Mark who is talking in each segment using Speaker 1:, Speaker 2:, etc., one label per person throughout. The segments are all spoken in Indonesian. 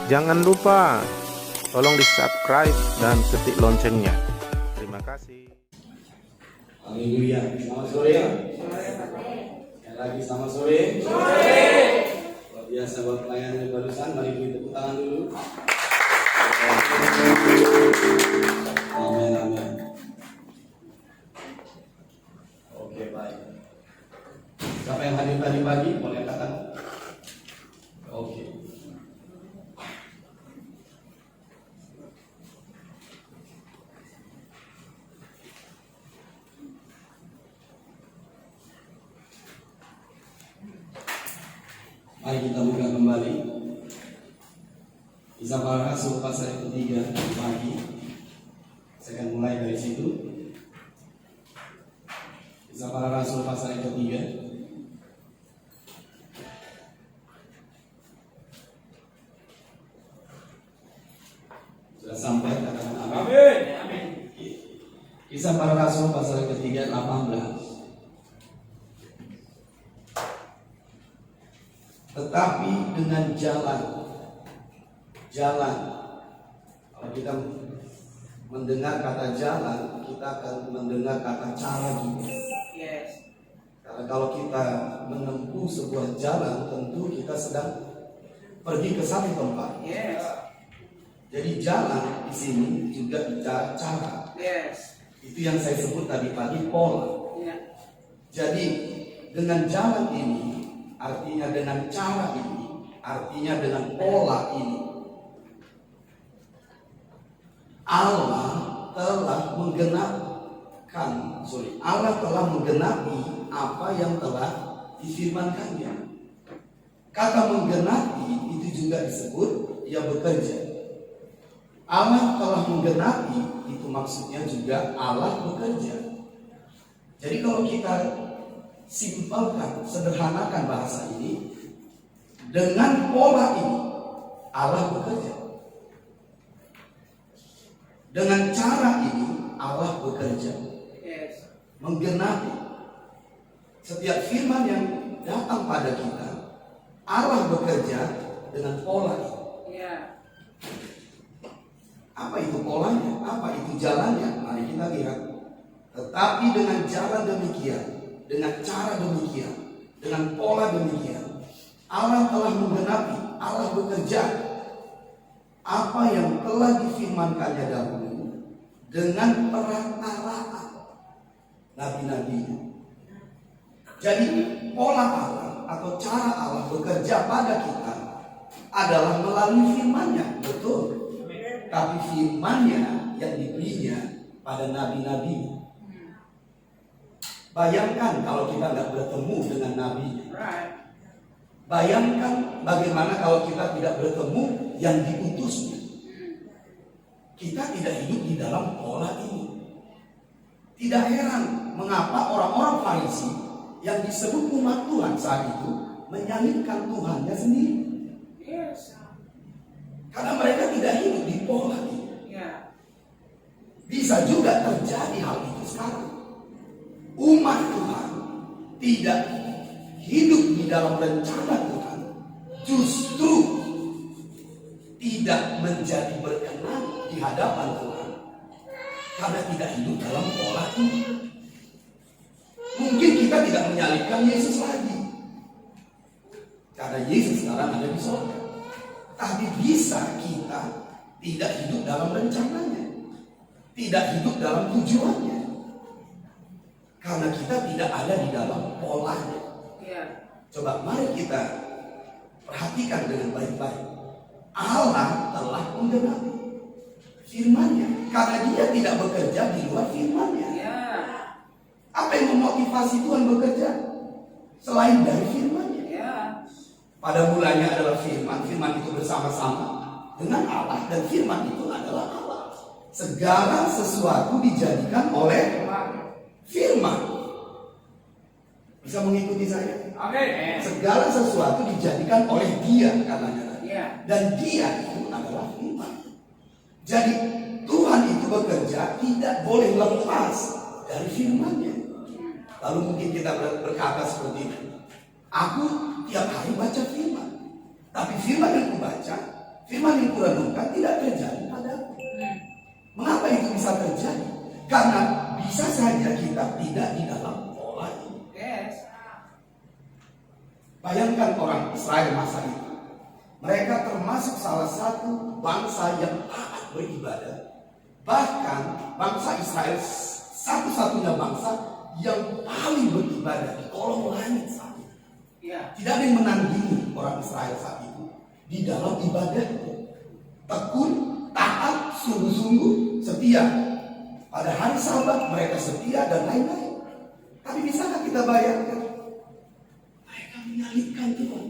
Speaker 1: Jangan lupa tolong di-subscribe dan ketik loncengnya. Terima kasih.
Speaker 2: Haleluya. Selamat sore. Yang lagi selamat sore. Luar biasa buat pelayanan yang barusan. Mari beri tepuk tangan dulu. Amin, amin. Oke, baik. Siapa yang hadir tadi pagi? Boleh angkat tangan. Oke. Mari kita buka kembali Kisah Para Rasul pasal yang ketiga pagi. Saya akan mulai dari situ. Kisah Para Rasul pasal yang ketiga. Sudah sampai, katakan amin. Kisah Para Rasul pasal yang ketiga 18. Tetapi dengan jalan, kalau kita mendengar kata jalan, kita akan mendengar kata cara juga. Karena kalau kita menempuh sebuah jalan, tentu kita sedang pergi ke satu tempat. Jadi jalan di sini juga bicara cara. Itu yang saya sebut tadi pagi, pola. Jadi dengan jalan ini, artinya dengan cara ini, artinya dengan pola ini, Allah telah menggenapi apa yang telah difirmankannya. Kata menggenapi itu juga disebut ia bekerja. Allah telah menggenapi itu maksudnya juga Allah bekerja. Jadi kalau kita simpelkan, sederhanakan bahasa ini, dengan pola ini Allah bekerja. Dengan cara ini Allah bekerja. Menggenapi setiap firman yang datang pada kita, Allah bekerja dengan pola ini. Apa itu polanya? Apa itu jalannya? Mari kita lihat. Tetapi dengan jalan demikian, dengan cara demikian, dengan pola demikian, Allah telah menggenapi, Allah bekerja apa yang telah difirmankannya dahulu dengan perantaraan nabi-nabinya. Jadi pola Allah atau cara Allah bekerja pada kita adalah melalui firman-Nya, betul. Tapi firman-Nya yang diberinya pada nabi-nabinya. Bayangkan kalau kita nggak bertemu dengan Nabi. Bayangkan bagaimana kalau kita tidak bertemu yang diutusnya. Kita tidak hidup di dalam pola ini. Tidak heran mengapa orang-orang Farisi yang disebut umat Tuhan saat itu menyalibkan Tuhannya sendiri. Karena mereka tidak hidup di pola ini. Bisa juga terjadi hal itu sekarang. Umat Tuhan tidak hidup di dalam rencana Tuhan, justru tidak menjadi berkenan di hadapan Tuhan karena tidak hidup dalam pola ini. Mungkin kita tidak menyalibkan Yesus lagi karena Yesus sekarang ada di surga, tapi bisa kita tidak hidup dalam rencananya, tidak hidup dalam tujuannya. Karena kita tidak ada di dalam polanya. Coba mari kita perhatikan dengan baik-baik. Allah telah menggenapi firman-Nya. Karena Dia tidak bekerja di luar firman-Nya. Apa yang memotivasi Tuhan bekerja? Selain dari firman-Nya. Pada mulanya adalah firman. Firman itu bersama-sama dengan Allah. Dan firman itu adalah Allah. Segala sesuatu dijadikan oleh firman. Bisa mengikuti saya? Amin. Segala sesuatu dijadikan oleh Dia katanya. Dan Dia itu adalah firman. Jadi Tuhan itu bekerja tidak boleh lepas dari firman-Nya. Lalu mungkin kita berkata seperti ini, aku tiap hari baca firman, tapi firman yang aku baca Firman yang kurenungkan tidak terjadi padaku. Mengapa itu bisa terjadi? Karena bisa saja kita tidak di dalam pola ini. Bayangkan orang Israel masa itu. Mereka termasuk salah satu bangsa yang taat beribadah. Bahkan bangsa Israel satu-satunya bangsa yang paling beribadah di kolong langit saat itu. Tidak ada yang menandingi orang Israel saat itu di dalam ibadahnya. Tekun, taat, sungguh-sungguh, setia. Pada hari Sabat mereka setia dan lain-lain. Tapi bisakah kita bayangkan? Mereka menyalibkan Tuhan.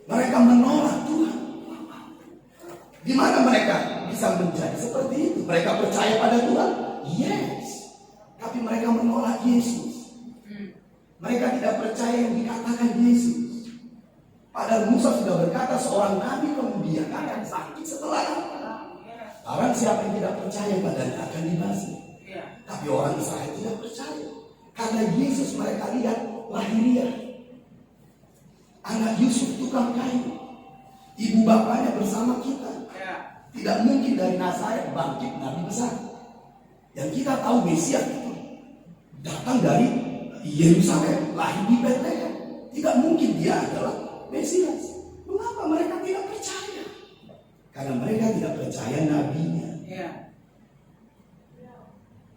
Speaker 2: Mereka menolak Tuhan. Di mana mereka bisa menjadi seperti itu? Mereka percaya pada Tuhan? Yes. Tapi mereka menolak Yesus. Mereka tidak percaya yang dikatakan Yesus. Padahal Musa sudah berkata seorang nabi kemudian akan sakit setelah itu. Barang siapa yang tidak percaya padanya akan dibasuh. Tapi orang Israel tidak percaya. Karena Yesus mereka lihat lahiriah. Anak Yusuf tukang kayu. Ibu bapaknya bersama kita. Tidak mungkin dari Nazaret bangkit nabi besar. Yang kita tahu Mesias itu datang dari Yerusalem, lahir di Bethlehem. Tidak mungkin dia adalah Mesias. Mengapa mereka tidak percaya? Karena mereka tidak percaya nabinya.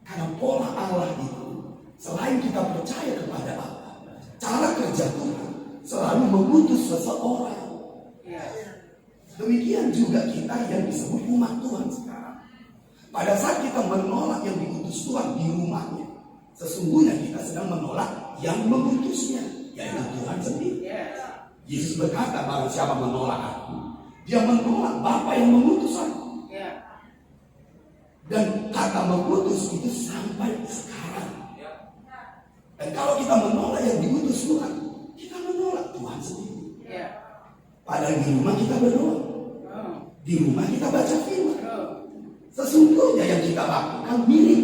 Speaker 2: Karena pola Allah itu, selain kita percaya kepada Allah, cara kerja Tuhan selalu mengutus seseorang. Demikian juga kita yang disebut umat Tuhan sekarang. Pada saat kita menolak yang diutus Tuhan di rumahnya, sesungguhnya kita sedang menolak yang mengutusnya, yaitu Tuhan sendiri. Yesus berkata, barang siapa menolak aku, dia menolak Bapa yang mengutus aku. Dan kata mengutus itu sampai sekarang. Dan kalau kita menolak yang diutus Tuhan, kita menolak Tuhan sendiri. Padahal di rumah kita berdoa, di rumah kita baca firman. Sesungguhnya yang kita lakukan mirip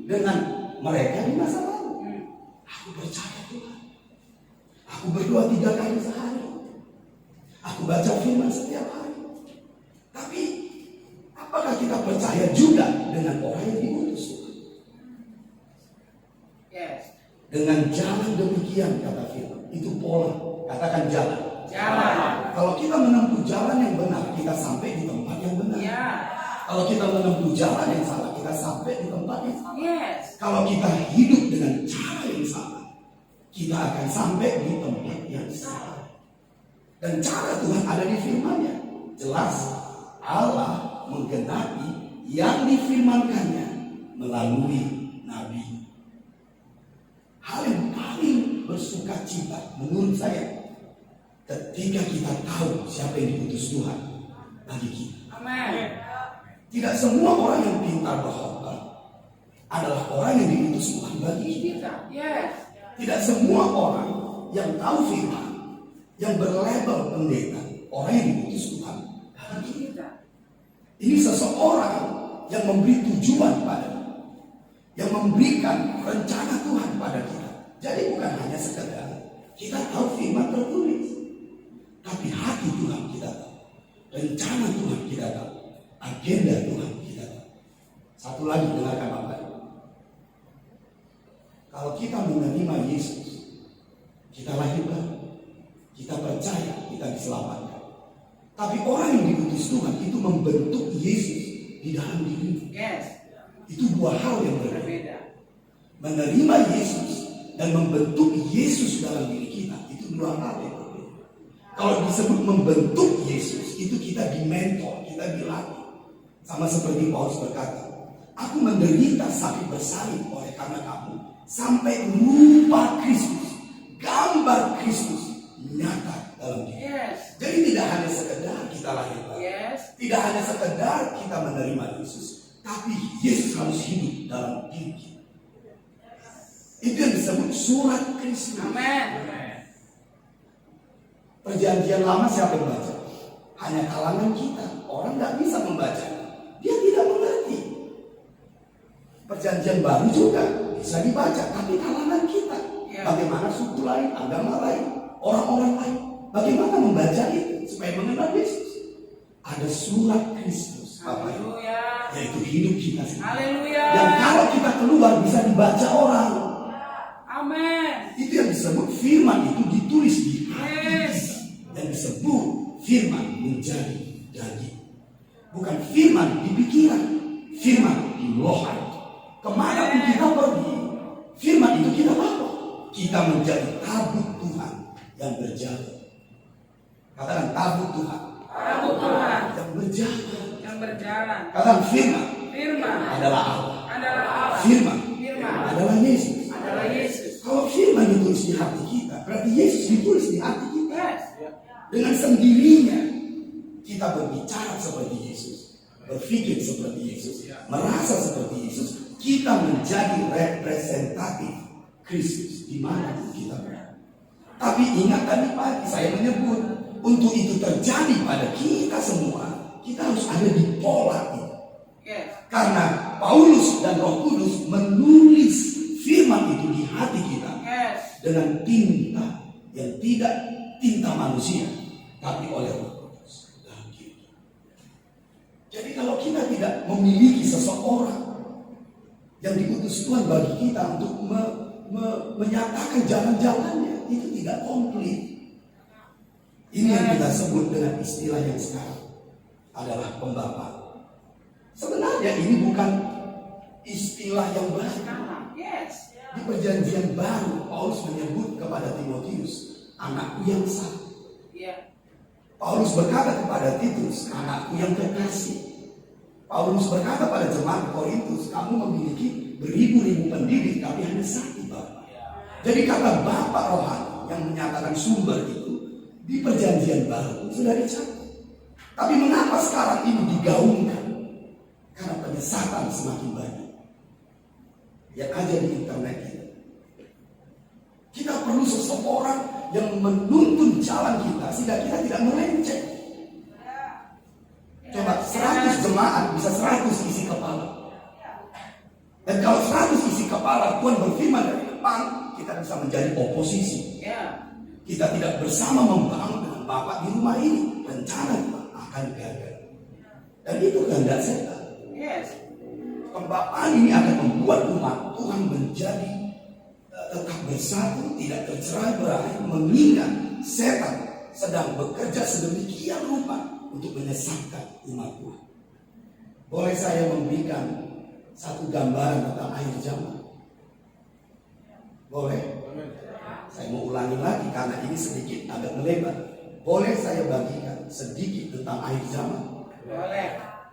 Speaker 2: dengan mereka di masa lalu. Aku percaya Tuhan. Aku berdoa 3 kali sehari. Aku baca firman setiap hari. Tapi apakah kita percaya juga dengan orang yang diutus Tuhan? Dengan jalan demikian kata firman. Itu pola. Katakan jalan. Kalau kita menempuh jalan yang benar, kita sampai di tempat yang benar. Kalau kita menempuh jalan yang salah, kita sampai di tempat yang salah. Kalau kita hidup dengan cara yang salah, kita akan sampai di tempat yang salah. Dan cara Tuhan ada di firman-Nya. Jelas Allah menggenapi yang difirmankannya melalui nabi. Hal yang paling bersuka cita menurut saya ketika kita tahu siapa yang diutus Tuhan bagi kita. Tidak semua orang yang pintar berkhotbah adalah orang yang diutus Tuhan bagi kita. Tidak semua orang yang tahu firman, yang berlabel pendeta, orang yang diutus Tuhan bagi kita. Ini seseorang yang memberi tujuan pada kita, yang memberikan rencana Tuhan pada kita. Jadi bukan hanya sekedar kita tahu firman tertulis, tapi hati Tuhan kita tahu, rencana Tuhan kita tahu, agenda Tuhan kita tahu. Satu lagi, dengarkan Bapak. Kalau kita menerima Yesus, kita lahir baru, kita percaya, kita diselamatkan. Tapi orang yang diutus Tuhan itu membentuk Yesus di dalam diri. Itu dua hal yang berbeda. Menerima Yesus dan membentuk Yesus dalam diri kita, itu dua hal yang berbeda. Kalau disebut membentuk Yesus, itu kita dimentor, kita dilatih. Sama seperti Paulus berkata, aku menderita sakit bersalib oleh karena kamu, sampai rupa Kristus, gambar Kristus nyata dalam diri. Jadi tidak hanya sekedar kita lahir baru, tidak hanya sekedar kita menerima Yesus, tapi Yesus harus hidup dalam diri kita. Itu yang disebut surat Kristus. Perjanjian lama siapa yang baca? Hanya kalangan kita. Orang tidak bisa membaca. Dia tidak mengerti. Perjanjian baru juga bisa dibaca, tapi kalangan kita. Bagaimana suku lain, agama lain, orang-orang lain, bagaimana membaca itu? supaya mengenal Yesus. Ada surat Kristus, Bapak Ibu, yaitu hidup kita sendiri.
Speaker 3: Haleluya.
Speaker 2: Dan kalau kita keluar bisa dibaca orang.
Speaker 3: Amin.
Speaker 2: Itu yang disebut firman itu ditulis di hati kita. Yang disebut firman menjadi daging. Bukan firman di pikiran, firman di rohani. Kemana pun kita pergi, firman itu kita bawa. Kita menjadi tabut Tuhan yang berjaga. Katakan tabut Tuhan.
Speaker 3: Tabut Tuhan
Speaker 2: Yang berjaga.
Speaker 3: yang berjalan.
Speaker 2: Katakan firman
Speaker 3: Firman
Speaker 2: adalah Allah.
Speaker 3: adalah Allah.
Speaker 2: Firman
Speaker 3: Firman
Speaker 2: adalah Yesus.
Speaker 3: adalah Yesus.
Speaker 2: Kalau firman ditulis di hati kita, berarti Yesus ditulis di hati kita.
Speaker 3: Yes.
Speaker 2: Dengan sendirinya kita berbicara seperti Yesus, berpikir seperti Yesus, merasa seperti Yesus. Kita menjadi representatif Kristus di mana kita berada. Tapi ingat tadi pagi saya menyebut, untuk itu terjadi pada kita semua, kita harus ada di pola itu.
Speaker 3: Yes.
Speaker 2: Karena Paulus dan Roh Kudus menulis firman itu di hati kita
Speaker 3: Yes.
Speaker 2: dengan tinta yang tidak tinta manusia, tapi oleh Roh Kudus dalam diri kita. Jadi kalau kita tidak memiliki seseorang yang diutus Tuhan bagi kita untuk menyatakan jalan-jalannya, itu tidak komplit. Ini yang kita sebut dengan istilah yang sekarang adalah pembapaan. Sebenarnya ini bukan istilah yang baru.
Speaker 3: Yes.
Speaker 2: Di perjanjian baru Paulus menyebut kepada Timotius, anakku yang sah.
Speaker 3: Yeah.
Speaker 2: Paulus berkata kepada Titus, anakku yang terkasih. Paulus berkata pada jemaat Korintus, kamu memiliki beribu-ribu pendidik tapi hanya satu Bapak. Jadi kata Bapak rohani yang menyatakan sumber itu di perjanjian baru sudah dicatat. Tapi mengapa sekarang ini digaungkan? Karena penyesatan semakin banyak. Lihat aja di internet kita. Kita perlu seseorang yang menuntun jalan kita sehingga kita tidak melenceng. Coba 100 jemaat bisa 100 isi kepala. Dan kalau 100 isi kepala Tuhan berfirman dari depan, kita bisa menjadi oposisi.
Speaker 3: Yeah.
Speaker 2: Kita tidak bersama membangun dengan Bapak di rumah ini, rencana kita akan gagal. Dan itu kehendak setan.
Speaker 3: Yes.
Speaker 2: Pembapaan ini akan membuat umat Tuhan menjadi tetap bersatu, tidak tercerai-berai, mengingat setan sedang bekerja sedemikian rupa untuk menyesatkan umat Tuhan. Boleh saya memberikan satu gambaran tentang akhir zaman? Boleh? Saya mau ulangi lagi karena ini sedikit agak melebar. Boleh saya bagikan sedikit tentang akhir zaman?
Speaker 3: Boleh.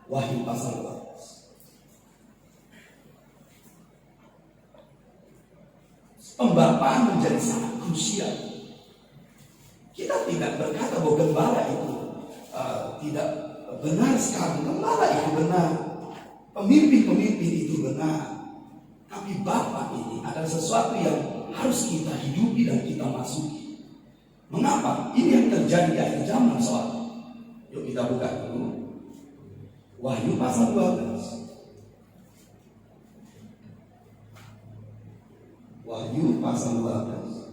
Speaker 2: Wahyu pasal 12. Pembapaan menjadi sangat krusial. Kita tidak berkata bahwa gembala itu tidak benar sekali. Gembala itu benar. Pemimpin-pemimpin itu benar. Tapi Bapa ini adalah sesuatu yang harus kita hidupi dan kita masuki. Mengapa? Ini yang terjadi di akhir zaman soalnya. Yuk kita buka dulu. Wahyu pasal 12. Wahyu pasal 12.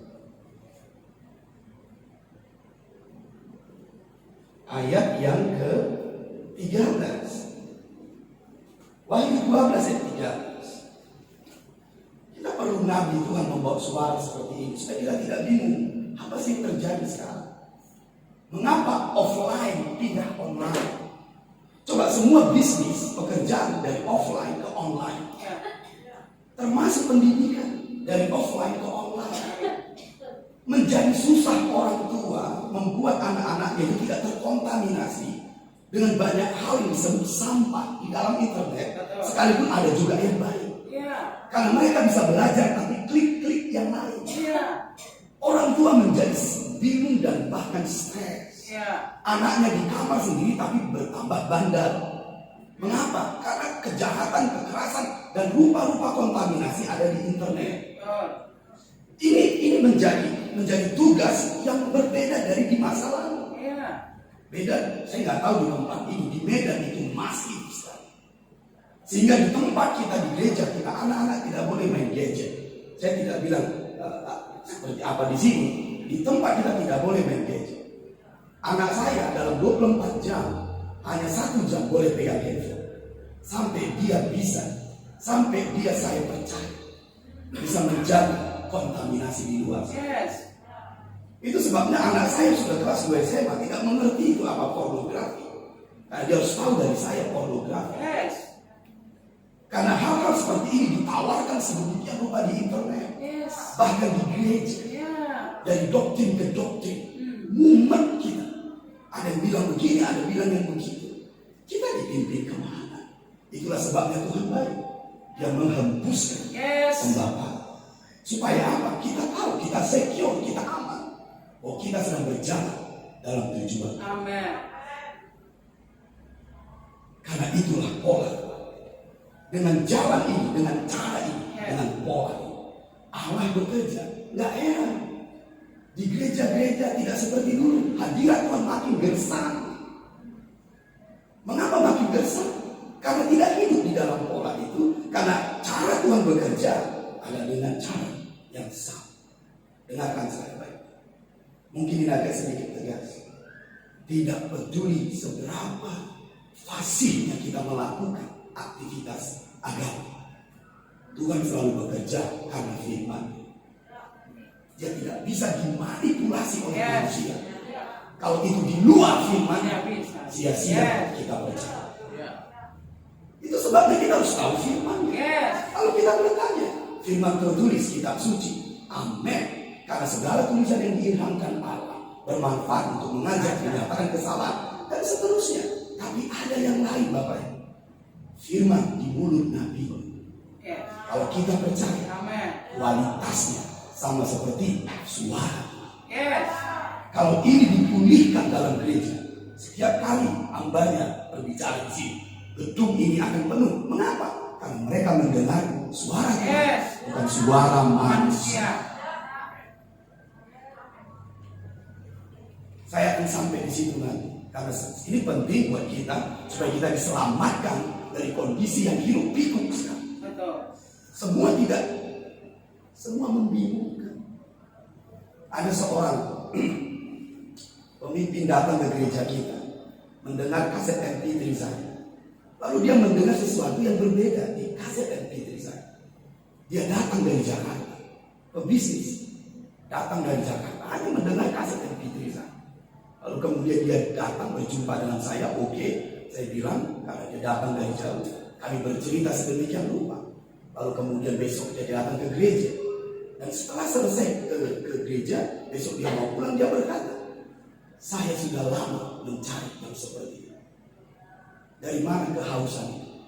Speaker 2: Ayat yang ke-13. Wahyu 12 ayat 13. Kita perlu nabi Tuhan membawa suara seperti ini supaya kita tidak bingung apa sih yang terjadi sekarang. Mengapa offline pindah online? Coba semua bisnis pekerjaan dari offline ke online, termasuk pendidikan dari offline ke online. Menjadi susah orang tua membuat anak-anaknya itu tidak terkontaminasi dengan banyak hal yang disebut sampah di dalam internet. Sekalipun ada juga yang baik. Karena mereka bisa belajar tapi klik-klik yang lain. Orang tua menjadi bingung dan bahkan stres. Anaknya di kamar sendiri tapi bertambah bandel. Mengapa? Karena kejahatan, kekerasan dan rupa-rupa kontaminasi ada di internet. Ini menjadi tugas yang berbeda dari di masa lalu. Beda, saya nggak tahu di tempat ini, di Medan itu masif sekali. Sehingga di tempat kita di gereja kita anak-anak tidak boleh main gadget. Saya tidak bilang seperti apa di sini. Di tempat kita tidak boleh main gadget. Anak saya dalam 24 jam hanya 1 jam boleh pegang handphone. Sampai dia saya percaya bisa menjaga kontaminasi di luar.
Speaker 3: Yes.
Speaker 2: Itu sebabnya anak saya sudah kelas 2 SMA tidak mengerti itu apa pornografi. Karena dia harus tahu dari saya pornografi.
Speaker 3: Yes.
Speaker 2: Karena hal-hal seperti ini ditawarkan sedemikian rupa di internet,
Speaker 3: Yes.
Speaker 2: bahkan di gereja,
Speaker 3: Yeah.
Speaker 2: dari doktrin ke doktrin, mumet kita. Ada yang bilang begini, ada yang bilang yang begitu. Kita dipimpin kemana? Itulah sebabnya Tuhan baik. Dia menghembuskan
Speaker 3: Yes.
Speaker 2: pembapaan. Supaya apa? Kita tahu, kita secure, kita aman. Oh, kita sedang berjalan dalam tujuan.
Speaker 3: Amen.
Speaker 2: Karena itulah pola. Dengan jalan ini, dengan cara ini, dengan pola ini, Allah bekerja. Nggak heran. Di gereja-gereja tidak seperti dulu. Hadirat Tuhan makin gersang. Mengapa makin gersang? Karena tidak hidup di dalam pola itu. Karena cara Tuhan bekerja adalah dengan cara yang sama. Dengarkan saya baik. Mungkin ini agak sedikit tegas. Tidak peduli seberapa fasihnya kita melakukan aktivitas agama, Tuhan selalu bekerja karena firman. Dia tidak bisa dimanipulasi oleh manusia. Kalau itu di luar firman, sia-sia kita percaya. Itu sebabnya kita harus tahu firman. Kalau kita bertanya, firman tertulis kitab suci, amin. Karena segala tulisan yang diilhamkan Allah bermanfaat untuk mengajak, menyatakan kesalahan dan seterusnya. Tapi ada yang lain, Bapak Ibu. Firman di mulut Nabi. Kalau kita percaya, kualitasnya sama seperti suara. Kalau ini dipulihkan dalam gereja, setiap kali hambanya berbicara di sini, gedung ini akan penuh. Mengapa? Karena mereka mendengar suara Tuhan, bukan suara manusia. Saya akan sampai di situ nanti, karena ini penting buat kita supaya kita diselamatkan dari kondisi yang hiruk pikuk sekarang. Semua membingungkan. Ada seorang pemimpin datang ke gereja kita, mendengar kaset MP3 saya. Lalu dia mendengar sesuatu yang berbeda di kaset MP3 saya. Dia datang dari Jakarta, pebisnis, datang dari Jakarta, hanya mendengar kaset MP3 saya. Lalu kemudian dia datang berjumpa dengan saya, oke. Saya bilang, karena dia datang dari jauh, kami bercerita sedemikian rupa. Lalu kemudian besok dia datang ke gereja. Dan setelah selesai ke gereja, besok dia mau pulang, dia berkata, saya sudah lama mencari yang seperti ini. Dari mana kehausan itu?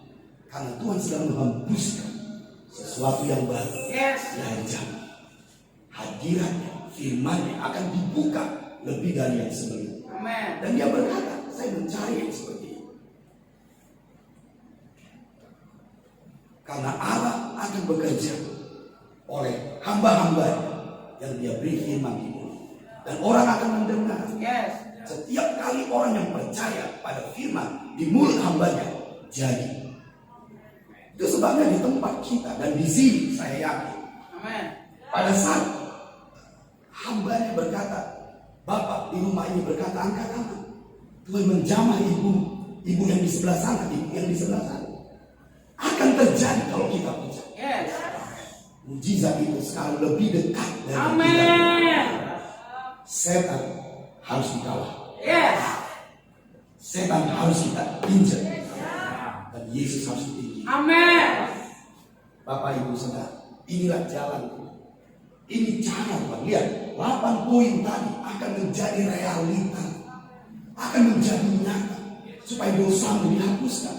Speaker 2: Karena Tuhan sedang menghembuskan sesuatu yang baru dari zaman. Hadiratnya, firman-Nya akan dibuka lebih dari yang sebelumnya. Dan dia berkata, saya mencari yang seperti ini. Karena Allah akan bekerja oleh hamba-hamba yang dia beri firman di mulut. Dan orang akan mendengar. Setiap kali orang yang percaya pada firman di mulut hambanya, jadi. Itu sebabnya di tempat kita dan di sini saya yakin. Pada saat hambanya berkata, Bapak di rumah ini berkata, angkat tangan. Tuhan menjamah ibu yang di sebelah sana, ibu yang di sebelah sana. Akan terjadi kalau kita percaya. Mujizat itu sekarang lebih dekat dari kita. Setan harus dikalah. Setan harus kita injak. Dan Yesus harus ditinggi. Bapak Ibu Saudara, inilah jalan. Ini cara Tuhan. Lihat, 8 poin tadi akan menjadi realita, akan menjadi nyata, supaya dosamu dihapuskan,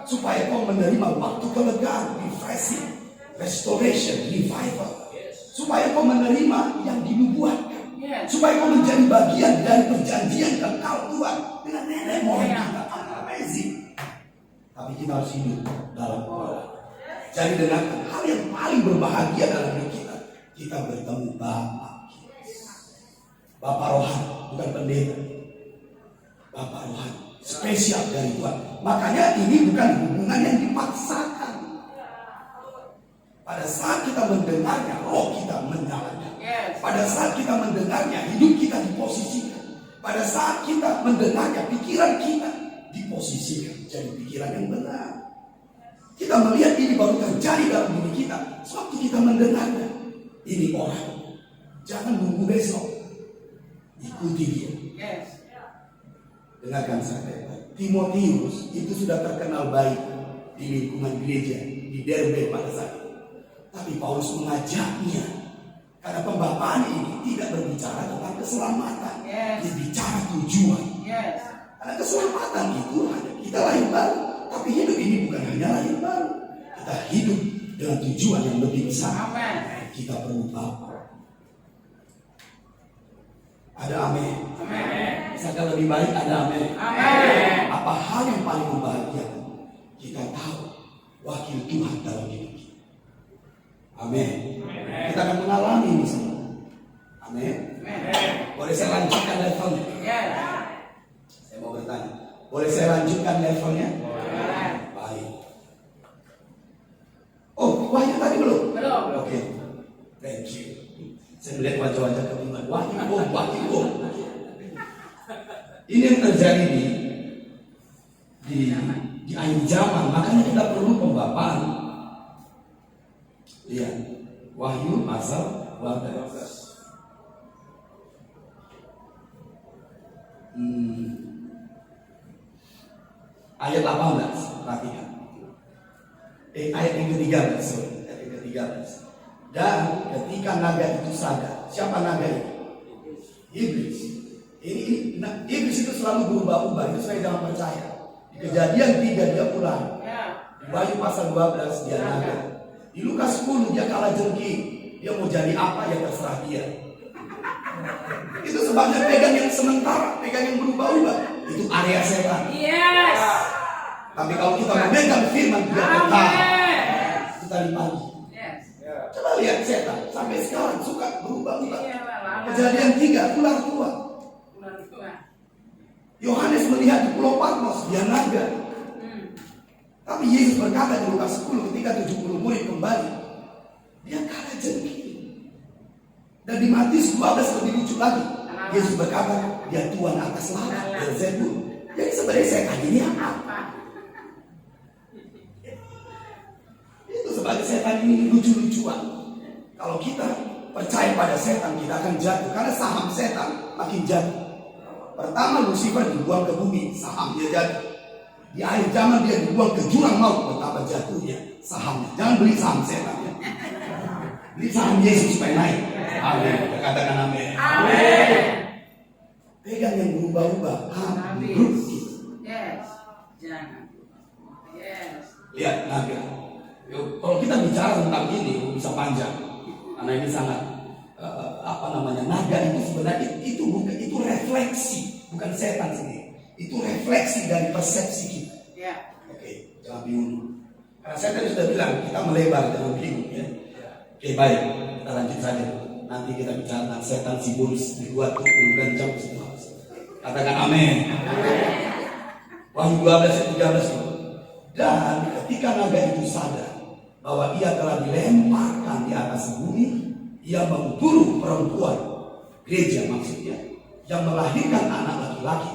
Speaker 2: supaya kau menerima waktu kelegaan, refreshing, restoration, revival, supaya kau menerima yang dinubuatkan, supaya kau menjadi bagian dari perjanjian kekal Tuhan dengan nenek moyang kita. Amazing. Tapi kita harus hidup dalam pola. Jadi dengan hal yang paling berbahagia dalam hidup kita, kita bertemu Bapak kita. Bapak rohani, bukan pendeta. Bapak rohani, spesial dari Tuhan. Makanya ini bukan hubungan yang dipaksakan. Pada saat kita mendengarnya, roh kita menyalanya. Pada saat kita mendengarnya, hidup kita diposisikan. Pada saat kita mendengarnya, pikiran kita diposisikan jadi pikiran yang benar. Kita melihat ini baru terjadi dalam diri kita sewaktu kita mendengarnya. Ini orang, jangan nunggu besok, ikuti dia.
Speaker 3: Yes.
Speaker 2: Dengarkan saya, Timotius itu sudah terkenal baik di lingkungan gereja di Derbe pada saat itu. Tapi Paulus mengajaknya karena pembapaan ini tidak berbicara tentang keselamatan,
Speaker 3: Yes.
Speaker 2: dia bicara tujuan.
Speaker 3: Yes.
Speaker 2: Karena keselamatan itu hanya kita lahir baru, tapi hidup ini bukan hanya lahir baru. Kita hidup dengan tujuan yang lebih besar.
Speaker 3: Amen.
Speaker 2: Kita perlu Bapa. Ada amin.
Speaker 3: Amen.
Speaker 2: Misalkan lebih baik ada amin.
Speaker 3: Amen.
Speaker 2: Apa hal yang paling membahagiakan? Kita tahu wakil Tuhan dalam hidup kita. Amin. Kita akan mengalami ini semua. Amin.
Speaker 3: Amen.
Speaker 2: Boleh saya lanjutkan levelnya?
Speaker 3: Yes.
Speaker 2: Saya mau bertanya. Boleh saya lanjutkan levelnya?
Speaker 3: Boleh.
Speaker 2: Baik. Oh, wahyu tadi belum?
Speaker 3: Belum.
Speaker 2: Oke. Thank you. Saya melihat wajah-wajah kebingungan. Wahyu. Ini yang terjadi di akhir zaman. Makanya kita perlu pembapaan. Lihat. Wahyu pasal 12. Ayat 18, perhatikan. Ayat yang ke-13, ayat yang ke-13. Dan ketika naga itu sadar, siapa naga itu? Iblis. Iblis itu selalu berubah-ubah, itu saya jangan percaya. Di Kejadian 3 dia ulang. Di Wahyu pasal 12 dia naga. Di Lukas 10 dia kalah jengking. Dia mau jadi apa ya terserah dia. Itu sebabnya pegang yang sementara, pegang yang berubah-ubah. Itu area setan.
Speaker 3: Yes.
Speaker 2: Tapi kalau kita memegang firman dia tetap.
Speaker 3: Amen.
Speaker 2: Kita dipanggil.
Speaker 3: Yes.
Speaker 2: Coba lihat setan sampai sekarang suka berubah-ubah.
Speaker 3: Iya, lama.
Speaker 2: Kejadian 3 ular tua.
Speaker 3: Ular tua.
Speaker 2: Yohanes melihat di Pulau Patmos dia naga. Tapi Yesus berkata di Lukas 10 ketika 70 murid kembali, dia kalah jengking. Dan di Matius 12 lebih lucu lagi. Yesus berkata, dia tuan atas laut, Beelzebul. Jadi sebenarnya setan ini apa? Itu sebagai setan ini lucu-lucuan. Kalau kita percaya pada setan, kita akan jatuh. Karena saham setan makin jatuh. Pertama Lucifer dibuang ke bumi, saham dia jatuh. Di akhir zaman dia dibuang ke jurang maut, betapa jatuhnya sahamnya. Jangan beli saham setan ya. Beli saham Yesus supaya naik. Amin. Katakan amin.
Speaker 3: Amin.
Speaker 2: Pegang yang berubah-ubah.
Speaker 3: Habis. Yes. Jangan. Yes.
Speaker 2: Lihat naga. Kalau kita bicara tentang ini bisa panjang. Karena ini sangat naga itu sebenarnya itu bukan, itu refleksi, bukan setan sendiri. Itu refleksi dari persepsi kita.
Speaker 3: Ya.
Speaker 2: Oke, jangan bingung. Karena saya tadi sudah bilang kita melebar, jangan bingung ya. Oke, baik, kita lanjut saja. Nanti kita bicara tentang setan simbolis di 2 jam semua. Katakan amin. Wahyu 12:13 itu. Dan ketika naga itu sadar bahwa ia telah dilemparkan di atas bumi, ia memburu perempuan gereja maksudnya yang melahirkan anak laki-laki.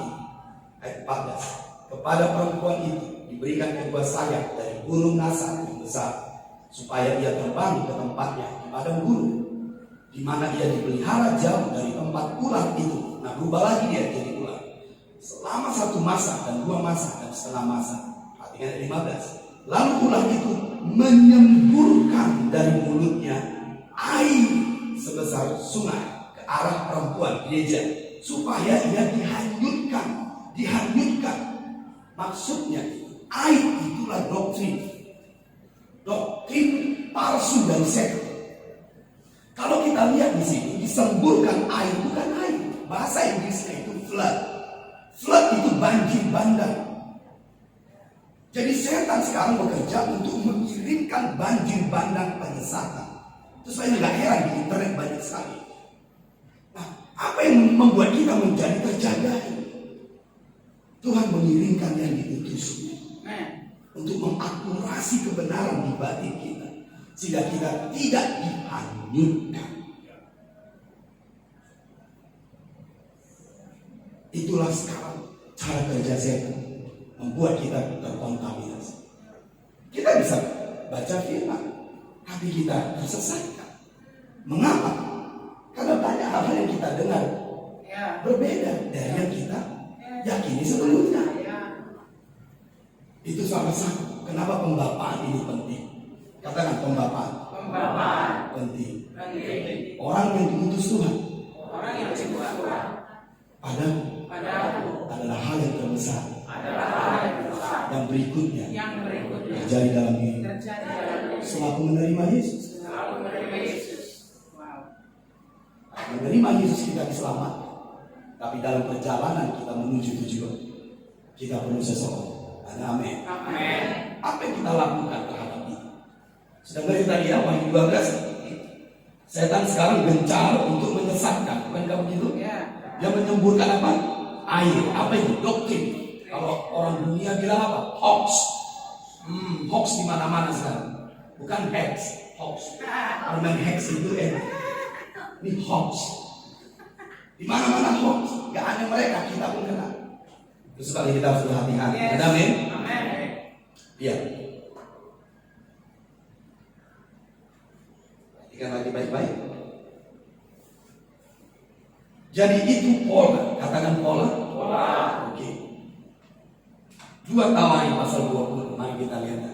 Speaker 2: Ayat 14. Kepada perempuan itu diberikan kedua sayap dari burung nasar yang besar, supaya ia terbang ke tempatnya di padang gurun, di mana ia dipelihara jauh dari tempat ular itu. Nah, berubah lagi dia jadi ular selama 1 masa dan 2 masa dan setengah masa. Artinya 15. Lalu ular itu menyemburkan dari mulutnya air sebesar sungai ke arah perempuan gereja, supaya ia dihanyutkan. Maksudnya air itulah doktrin palsu dari setan. Kalau kita lihat di sini disemburkan air, bukan air, bahasa Inggrisnya itu flood itu banjir bandang. Jadi setan sekarang bekerja untuk mengirimkan banjir bandang penyesatan. Terus saya nggak heran di internet banyak sekali. Nah, apa yang membuat kita menjadi terjaga? Tuhan mengirimkan yang diutusnya untuk mengakurasi kebenaran di batin kita, sehingga kita tidak dihanyutkan. sekarang cara kerja setan membuat kita terkontaminasi. Kita bisa baca firman, tapi kita tersesatkan. Mengapa? Karena banyak hal yang kita dengar
Speaker 3: Ya.
Speaker 2: berbeda dari yang kita yakini sebelumnya.
Speaker 3: Ya.
Speaker 2: Itu salah satu kenapa pembapaan ini penting. Katakan pembapaan
Speaker 3: Pembapaan
Speaker 2: penting.
Speaker 3: penting.
Speaker 2: Orang yang diutus Tuhan
Speaker 3: Orang yang dibuat Tuhan
Speaker 2: padaku
Speaker 3: padaku
Speaker 2: adalah hal yang terbesar
Speaker 3: adalah hal yang besar
Speaker 2: yang berikutnya
Speaker 3: yang berikutnya
Speaker 2: terjadi dalam diri
Speaker 3: terjadi dalam diri
Speaker 2: setelah aku menerima Yesus.
Speaker 3: selalu menerima Yesus. Wow.
Speaker 2: Menerima Yesus kita diselamatkan, tapi dalam perjalanan kita menuju tujuan kita perlu seseorang. Amin.
Speaker 3: Amin.
Speaker 2: Apa yang kita lakukan terhadap ini? Sedangkan tadi ya Wahyu 12, setan sekarang gencar untuk menyesatkan, bukankah begitu?
Speaker 3: Ya.
Speaker 2: Dia menyemburkan apa? Air. Apa itu? Doktrin. Kalau orang dunia bilang apa? Hoax. Hoax di mana-mana sekarang. Bukan hex, hoax. Orang hex itu enak. Ini hoax. Di mana-mana hoax. Gak hanya mereka, kita pun kena. Terus sebab kita harus berhati-hati.
Speaker 3: Yes.
Speaker 2: Amin.
Speaker 3: Amin.
Speaker 2: Iya. Perhatikan lagi baik-baik. Jadi itu pola, katakan pola. Oke. 2 Tawarin pasal 20, mari kita lihat.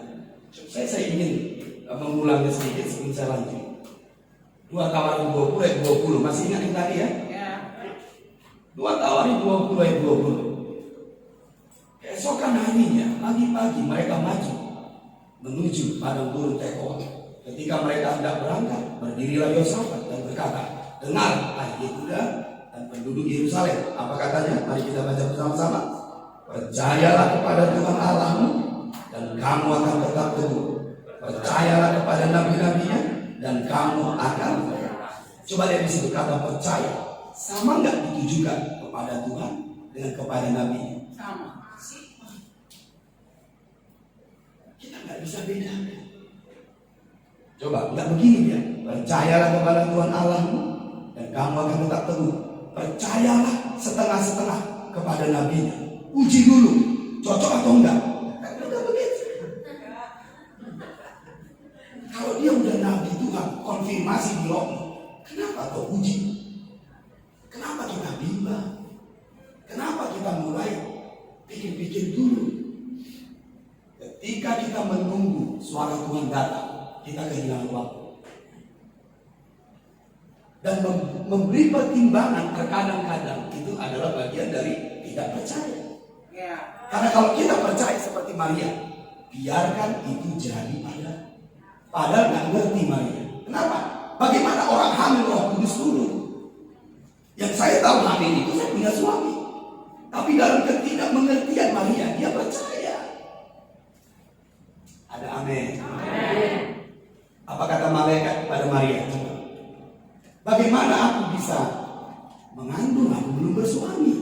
Speaker 2: Saya ingin mengulangnya sedikit sebelum saya lanjut. 2 Tawarin 20 ayat 20, masih ingat yang tadi ya?
Speaker 3: Ya.
Speaker 2: 2 Tawarin 20 ayat 20. Keesokan harinya, pagi-pagi mereka maju menuju padang gurun Tekoa. Ketika mereka hendak berangkat, berdirilah Yosafat dan berkata, dengar, hai Yehuda dan penduduk Yerusalem. Apa katanya? Mari kita baca bersama-sama. Percayalah kepada Tuhan Allahmu dan kamu akan tetap teguh. Percayalah kepada nabi-nabinya dan kamu akan. Coba lihat di situ kata percaya. Sama nggak ditujukan kepada Tuhan dengan kepada nabinya?
Speaker 3: Sama.
Speaker 2: Kita nggak bisa bedakan. Coba nggak begini ya. Percayalah kepada Tuhan Allahmu dan kamu akan tetap teguh. Percayalah setengah-setengah kepada nabinya. Uji dulu, cocok atau enggak? Kan udah begitu. Kalau dia udah nabi Tuhan, konfirmasi di roh, kenapa kau uji? Kenapa kita bimbang? Kenapa kita mulai pikir-pikir dulu? Ketika kita menunggu suara Tuhan datang, kita kehilangan waktu. Dan memberi pertimbangan terkadang-kadang itu adalah bagian dari tidak percaya.
Speaker 3: Ya.
Speaker 2: Karena kalau kita percaya seperti Maria, biarkan itu jadi padahal nggak ngerti Maria. Kenapa? Bagaimana orang hamil Roh Kudus turun? Yang saya tahu hamil itu saya punya suami. Tapi dalam ketidakmengertian Maria, dia percaya. Ada amin. Apa kata malaikat kepada Maria? Bagaimana aku bisa mengandung aku belum bersuami?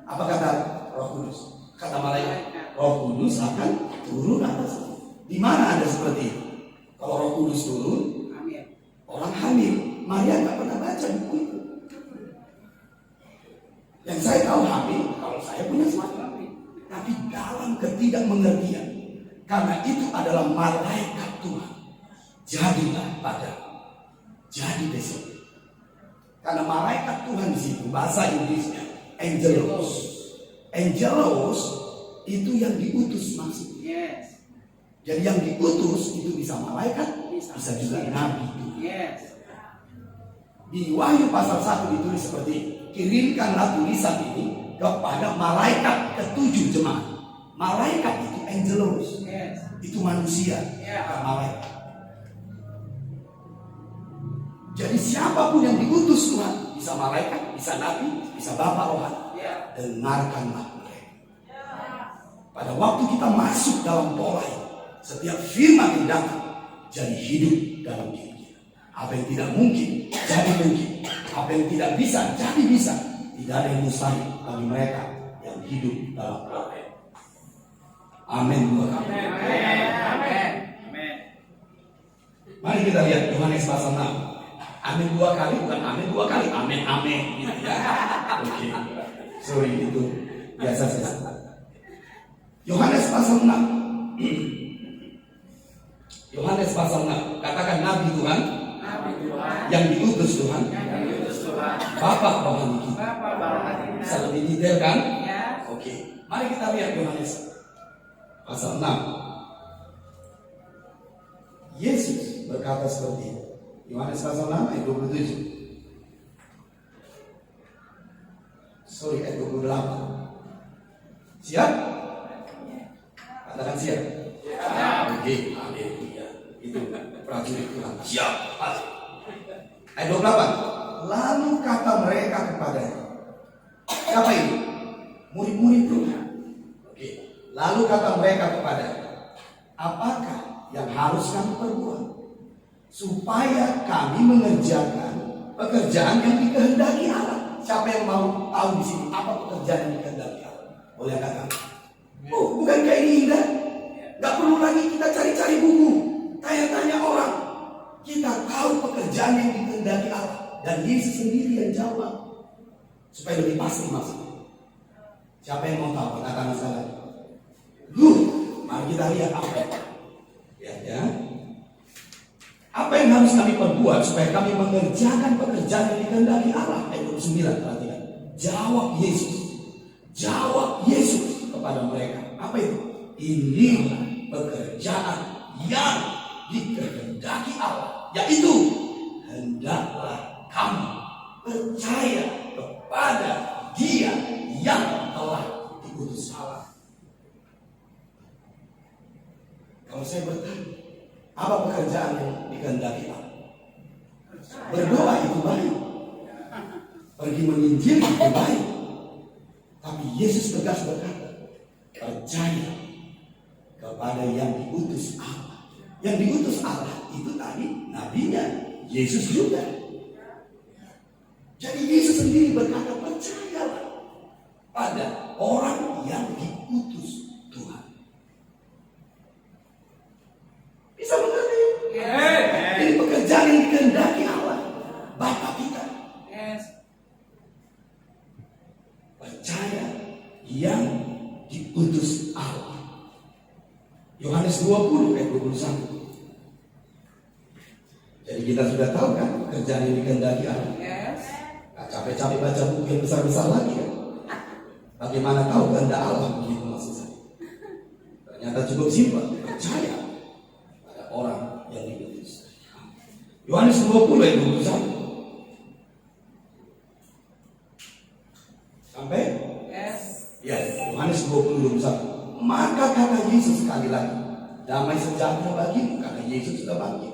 Speaker 2: Apa kata Roh Kudus? Kata malaikat, Roh Kudus akan turun atas. Di mana ada seperti itu? Kalau Roh Kudus turun,
Speaker 3: Amin.
Speaker 2: orang hamil. Maria nggak pernah baca buku itu. Yang saya tahu hamil kalau saya punya suami. Tapi dalam ketidakmengertian, karena itu adalah malaikat Tuhan. Jadilah pada, jadi besok. Karena malaikat Tuhan di situ bahasa Inggrisnya angelos. Angelos itu yang diutus maksudnya.
Speaker 3: Yes.
Speaker 2: Jadi yang diutus itu bisa malaikat, bisa juga nabi Tuhan.
Speaker 3: Yes.
Speaker 2: Di Wahyu pasal 1 ditulis seperti ini. Kirimkanlah tulisan ini kepada malaikat ke-7 jemaat. Malaikat itu angelos.
Speaker 3: Yes.
Speaker 2: Itu manusia,
Speaker 3: Ya.
Speaker 2: bukan malaikat. Jadi siapapun yang diutus Tuhan, bisa malaikat, bisa nabi, bisa bapak rohani,
Speaker 3: Ya.
Speaker 2: dengarkanlah mereka. Pada waktu kita masuk dalam pola ini, setiap firman yang datang jadi hidup dalam diri kita. Apa yang tidak mungkin jadi mungkin. Apa yang tidak bisa jadi bisa. Tidak ada yang mustahil bagi mereka yang hidup dalam pola ini. Amin.
Speaker 3: Amin. Amin. Amin.
Speaker 2: Mari kita lihat Yohanes pasal 6. Amin 2 kali, bukan amin 2 kali. Amin, amin. Gitu ya. Oke. Sorry, itu biasa saja. Yohanes pasal 6. Yohanes pasal 6. Katakan Nabi Tuhan,
Speaker 3: Nabi Tuhan,
Speaker 2: yang diutus Tuhan,
Speaker 3: yang diutus Tuhan,
Speaker 2: Bapak rohani kita.
Speaker 3: Bapa berkati
Speaker 2: Bisa lebih detail kan?
Speaker 3: ya.
Speaker 2: Oke, mari kita lihat Yohanes pasal 6. Yesus berkata seperti ini. Yohanes pasal 6 ayat 27. Sorry, ayat 28. Siap? Katakan siap. Oke, haleluya. Itu prajurit Tuhan. Siap. Ayat 28. Lalu kata mereka kepadanya. Siapa ini? Murid-murid Tuhan. Oke. Lalu kata mereka kepadanya, apakah yang harus kami perbuat supaya kami mengerjakan pekerjaan yang dikehendaki Allah? Siapa yang mau tahu di sini apa pekerjaan yang dikehendaki Allah? Boleh katakan. Oh, bukankah ini indah? Gak perlu lagi kita cari-cari buku, tanya-tanya orang. Kita tahu pekerjaan yang dikehendaki Allah, dan Yesus sendiri yang jawab supaya lebih pasti maksudnya. Siapa yang mau tahu? Katakan salah. Mari kita lihat apa ya. Apa yang harus kami perbuat supaya kami mengerjakan pekerjaan yang dikehendaki Allah? Ayat 29, perhatikan. Jawab Yesus kepada mereka. Apa itu? Inilah pekerjaan yang dikehendaki Allah, yaitu hendaklah kamu percaya kepada Dia yang telah diutus Allah. Kalau saya bertanya, apa pekerjaan yang dikehendaki Allah? Berdoa itu baik, pergi menginjil itu baik, tapi Yesus tegas berkata, percaya kepada yang diutus Allah. Yang diutus Allah itu tadi nabinya Yesus juga. Jadi Yesus sendiri berkata, percayalah pada orang yang diutus Tuhan. Bisa mengerti? Ini pekerjaan yang dikehendaki Allah, Bapa kita.
Speaker 3: Yes.
Speaker 2: Percaya yang diutus Allah. Yohanes 20 ayat 21. Jadi kita sudah tahu kan pekerjaan yang dikehendaki Allah.
Speaker 3: Yes.
Speaker 2: Nah, capek-capek baca buku yang besar-besar lagi kan. Bagaimana tahu kehendak Allah, begitu maksud saya. Ternyata cukup simpel, percaya pada orang yang diutus. Yohanes 20 ayat 21. Sampai?
Speaker 3: Yes.
Speaker 2: Ya, Yohanes 20:21. Maka kata Yesus sekali lagi, damai sejahtera bagimu, karena Yesus sudah bangkit.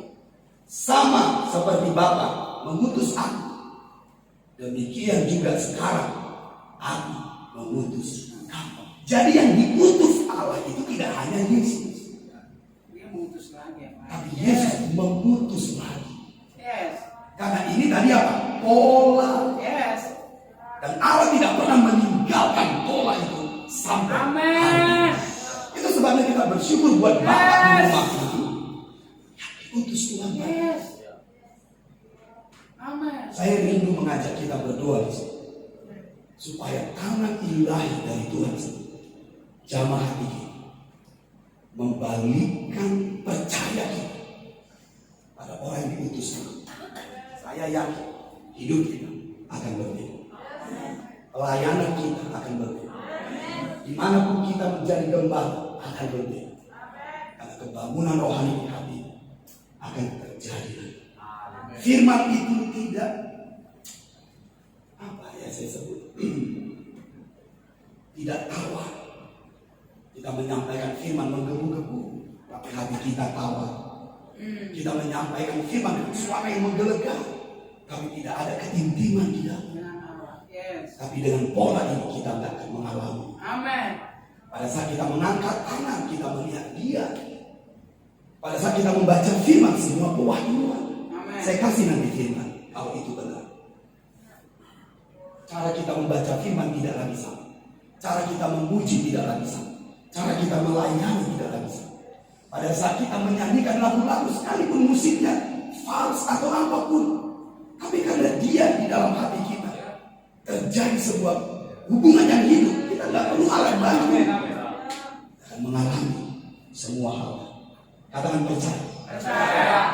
Speaker 2: Sama seperti Bapa mengutus aku, demikian juga sekarang aku mengutus kamu. Jadi yang diutus Allah itu tidak hanya Yesus,
Speaker 3: Dia mengutus lagi.
Speaker 2: tapi Yesus mengutus lagi.
Speaker 3: Yes.
Speaker 2: Karena ini tadi apa? Pola.
Speaker 3: Yes.
Speaker 2: Dan Allah tidak pernah meninggalkan pola itu sampai hari ini.
Speaker 3: Amin.
Speaker 2: Itu sebabnya kita bersyukur buat Bapak di rumah itu yang diutus Tuhan.
Speaker 3: Yes. Amin.
Speaker 2: Saya rindu mengajak kita berdoa di sini, supaya tangan ilahi dari Tuhan sendiri jamah hati kita, membalikkan percaya kita pada orang yang diutus Tuhan. Saya yakin hidup kita akan berbeda. Pelayanan kita akan berbeda. Dimanapun kita menjadi gembala akan berbeda. Karena kebangunan rohani di hati akan terjadi. Firman itu tidak apa ya saya sebut tidak tawar. Kita menyampaikan firman menggebu-gebu, tapi hati kita tawar. Kita menyampaikan firman dengan suara yang menggelegar, tapi tidak ada keintiman di dalam.
Speaker 3: Yes.
Speaker 2: Tapi dengan pola ini kita tidak akan mengalami.
Speaker 3: Amin.
Speaker 2: Pada saat kita mengangkat tangan, kita melihat Dia. Pada saat kita membaca firman, semua pewahyuan.
Speaker 3: Amin.
Speaker 2: Saya kasih nanti firman, kalau itu benar. Cara kita membaca firman tidak lagi sama. Cara kita memuji tidak lagi sama. Cara kita melayani tidak lagi sama. Pada saat kita menyanyikan lagu-lagu, sekalipun musiknya fals atau apapun, tapi karena Dia di dalam hati kita, terjadi sebuah hubungan yang hidup. Kita nggak perlu alat bantu. Akan mengalami semua hal. Katakan percaya.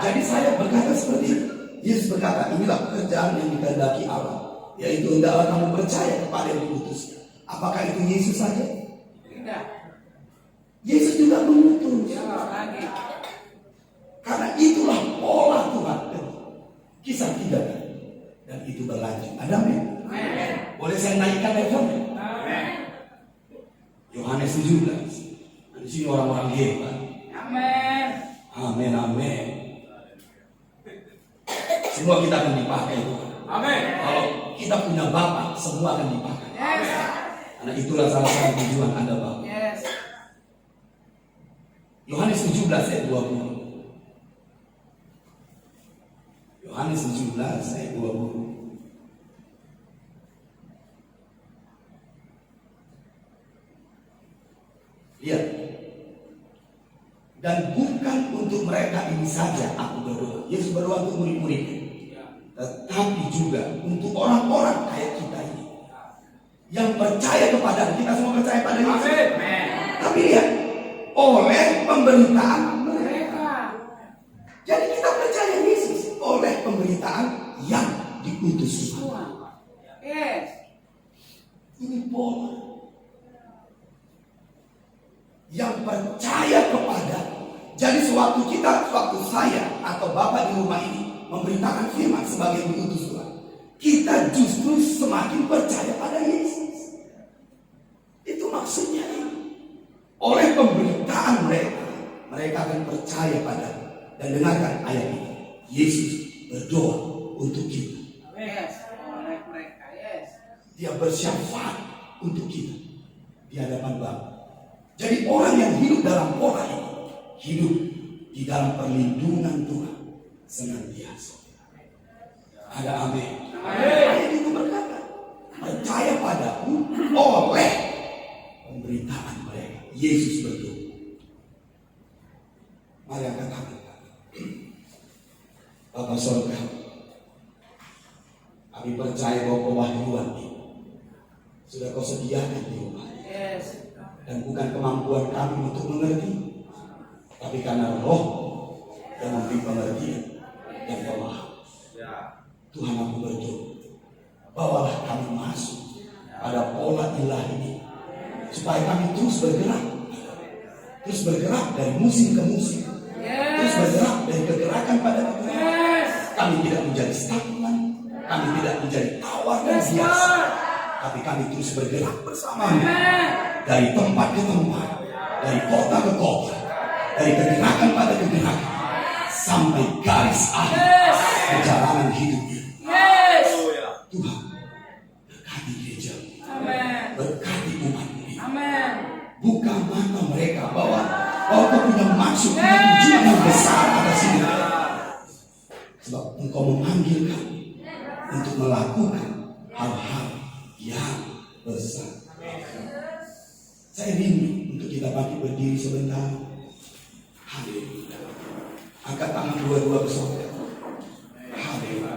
Speaker 2: Jadi saya berkata seperti itu. Yesus berkata, inilah pekerjaan yang dikehendaki Allah, yaitu hendaklah kamu percaya kepada yang diutusnya. Apakah itu Yesus saja?
Speaker 3: Tidak.
Speaker 2: Yesus juga mengutus.
Speaker 3: Jawab lagi.
Speaker 2: Karena itulah pola Tuhan. Kisah 3 dan itu berlanjut. Ada amin? Boleh saya naikkan levelnya? Yohanes 17. Di sini orang-orang hebat.
Speaker 3: Amin.
Speaker 2: Amin, amin. Semua kita akan dipakai.
Speaker 3: Amin.
Speaker 2: Kalau kita punya Bapa, semua akan dipakai.
Speaker 3: Yes.
Speaker 2: Karena itulah salah satu tujuan Anda Bapa.
Speaker 3: Yes.
Speaker 2: Yohanes 17 ayat 20. Yohanes 17 ayat 20. Lihat. Dan bukan untuk mereka ini saja aku berdoa. Yesus berdoa untuk murid-muridnya. Tetapi juga untuk orang-orang kayak kita ini. Yang percaya kepada kita, semua percaya pada Yesus. Tapi lihat, oleh pemberitaan mereka. Jadi kita percaya Yesus oleh pemberitaan yang diutus Tuhan.
Speaker 3: Yes.
Speaker 2: Ini pola. Yang percaya kepada. Jadi sewaktu saya atau Bapak di rumah ini memberitakan firman sebagai diutus Tuhan, kita justru semakin percaya pada Yesus. Itu maksudnya ini. Oleh pemberitaan mereka akan percaya pada. Dan dengarkan ayat ini. Yesus berdoa untuk kita.
Speaker 3: Yes. Oleh mereka. Yes.
Speaker 2: Dia bersyafaat untuk kita di hadapan Bapa. Jadi orang yang hidup dalam pola ini, hidup di dalam perlindungan Tuhan senantiasa. Ada amin. Ayat itu berkata, percaya padaku oleh pemberitaan mereka. Yesus berdoa. Mari angkat tangan. Bapa surga, kami percaya bahwa pewahyuan ini sudah kau sediakan di rumah.
Speaker 3: Yes.
Speaker 2: Dan bukan kemampuan kami untuk mengerti, tapi karena Roh yang memberi pengertian dan pemahaman. Tuhan, aku berdoa, bawalah kami masuk pada pola ilahi ini, supaya kami terus bergerak dari musim ke musim, terus bergerak dari kegerakan pada kegerakan. Kami tidak menjadi stagnan, kami tidak menjadi tawar dan biasa, tapi kami terus bergerak bersamamu. Dari tempat ke tempat, dari kota ke kota, dari kegerakan pada kegerakan, sampai garis akhir perjalanan hidupnya. Tuhan, berkati gereja, berkati umat ini. Buka mata mereka bahwa kau punya maksud, punya tujuan yang besar atas hidup. Sebab engkau memanggil kami untuk melakukan hal-hal yang besar. Saya rindu untuk kita bangkit berdiri sebentar. Haleluya. Angkat tangan dua-dua ke surga. Haleluya.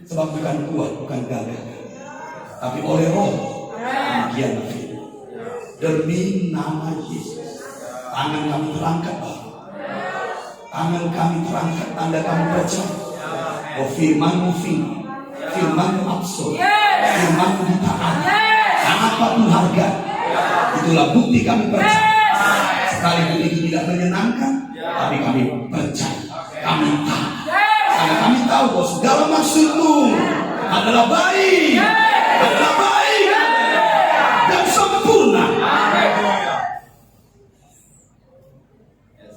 Speaker 2: Sebab bukan kuat, bukan gagah, tapi oleh Roh demikianlah firman. Demi nama Yesus, tangan kami terangkat, Bapa. Tangan kami terangkat, tanda kami percaya. Oh, firman-Mu firman-Mu absolut, firman-Mu ditaati. Sangat patut harga. Itulah bukti kami percaya. Sekalipun itu tidak menyenangkan, tapi kami percaya. Kami tahu. Karena kami tahu bahwa segala maksud-Mu adalah baik, dan sempurna.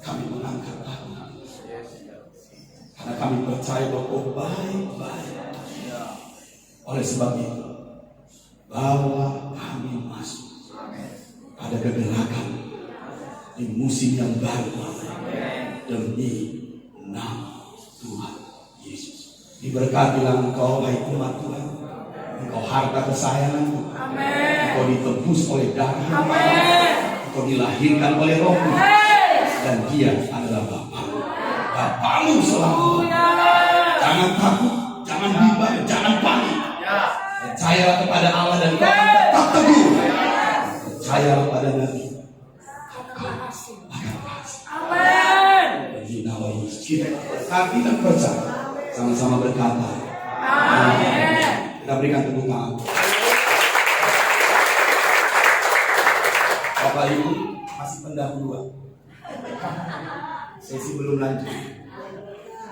Speaker 2: Kami mengangkat tangan karena kami percaya bahwa baik. Oleh sebab itu, bawa kami masuk pada kegerakan di musim yang baru demi nama Tuhan Yesus. Diberkatilah engkau, hai umat Tuhan. Engkau harta kesayangan Tuhan. Engkau ditebus oleh darah. Engkau dilahirkan oleh Roh Tuhan. Dan Dia adalah Bapamu selalu. Jangan takut, jangan bimbang, jangan panik. Percayalah kepada Allah dan kau akan tetap teguh. Percayalah pada Nabi.
Speaker 3: Amin.
Speaker 2: Hati dan percaya. Sama-sama berkata.
Speaker 3: Amin.
Speaker 2: Kita berikan tepuk tangan. Bapak Ibu masih pendahuluan. Sesi belum lanjut.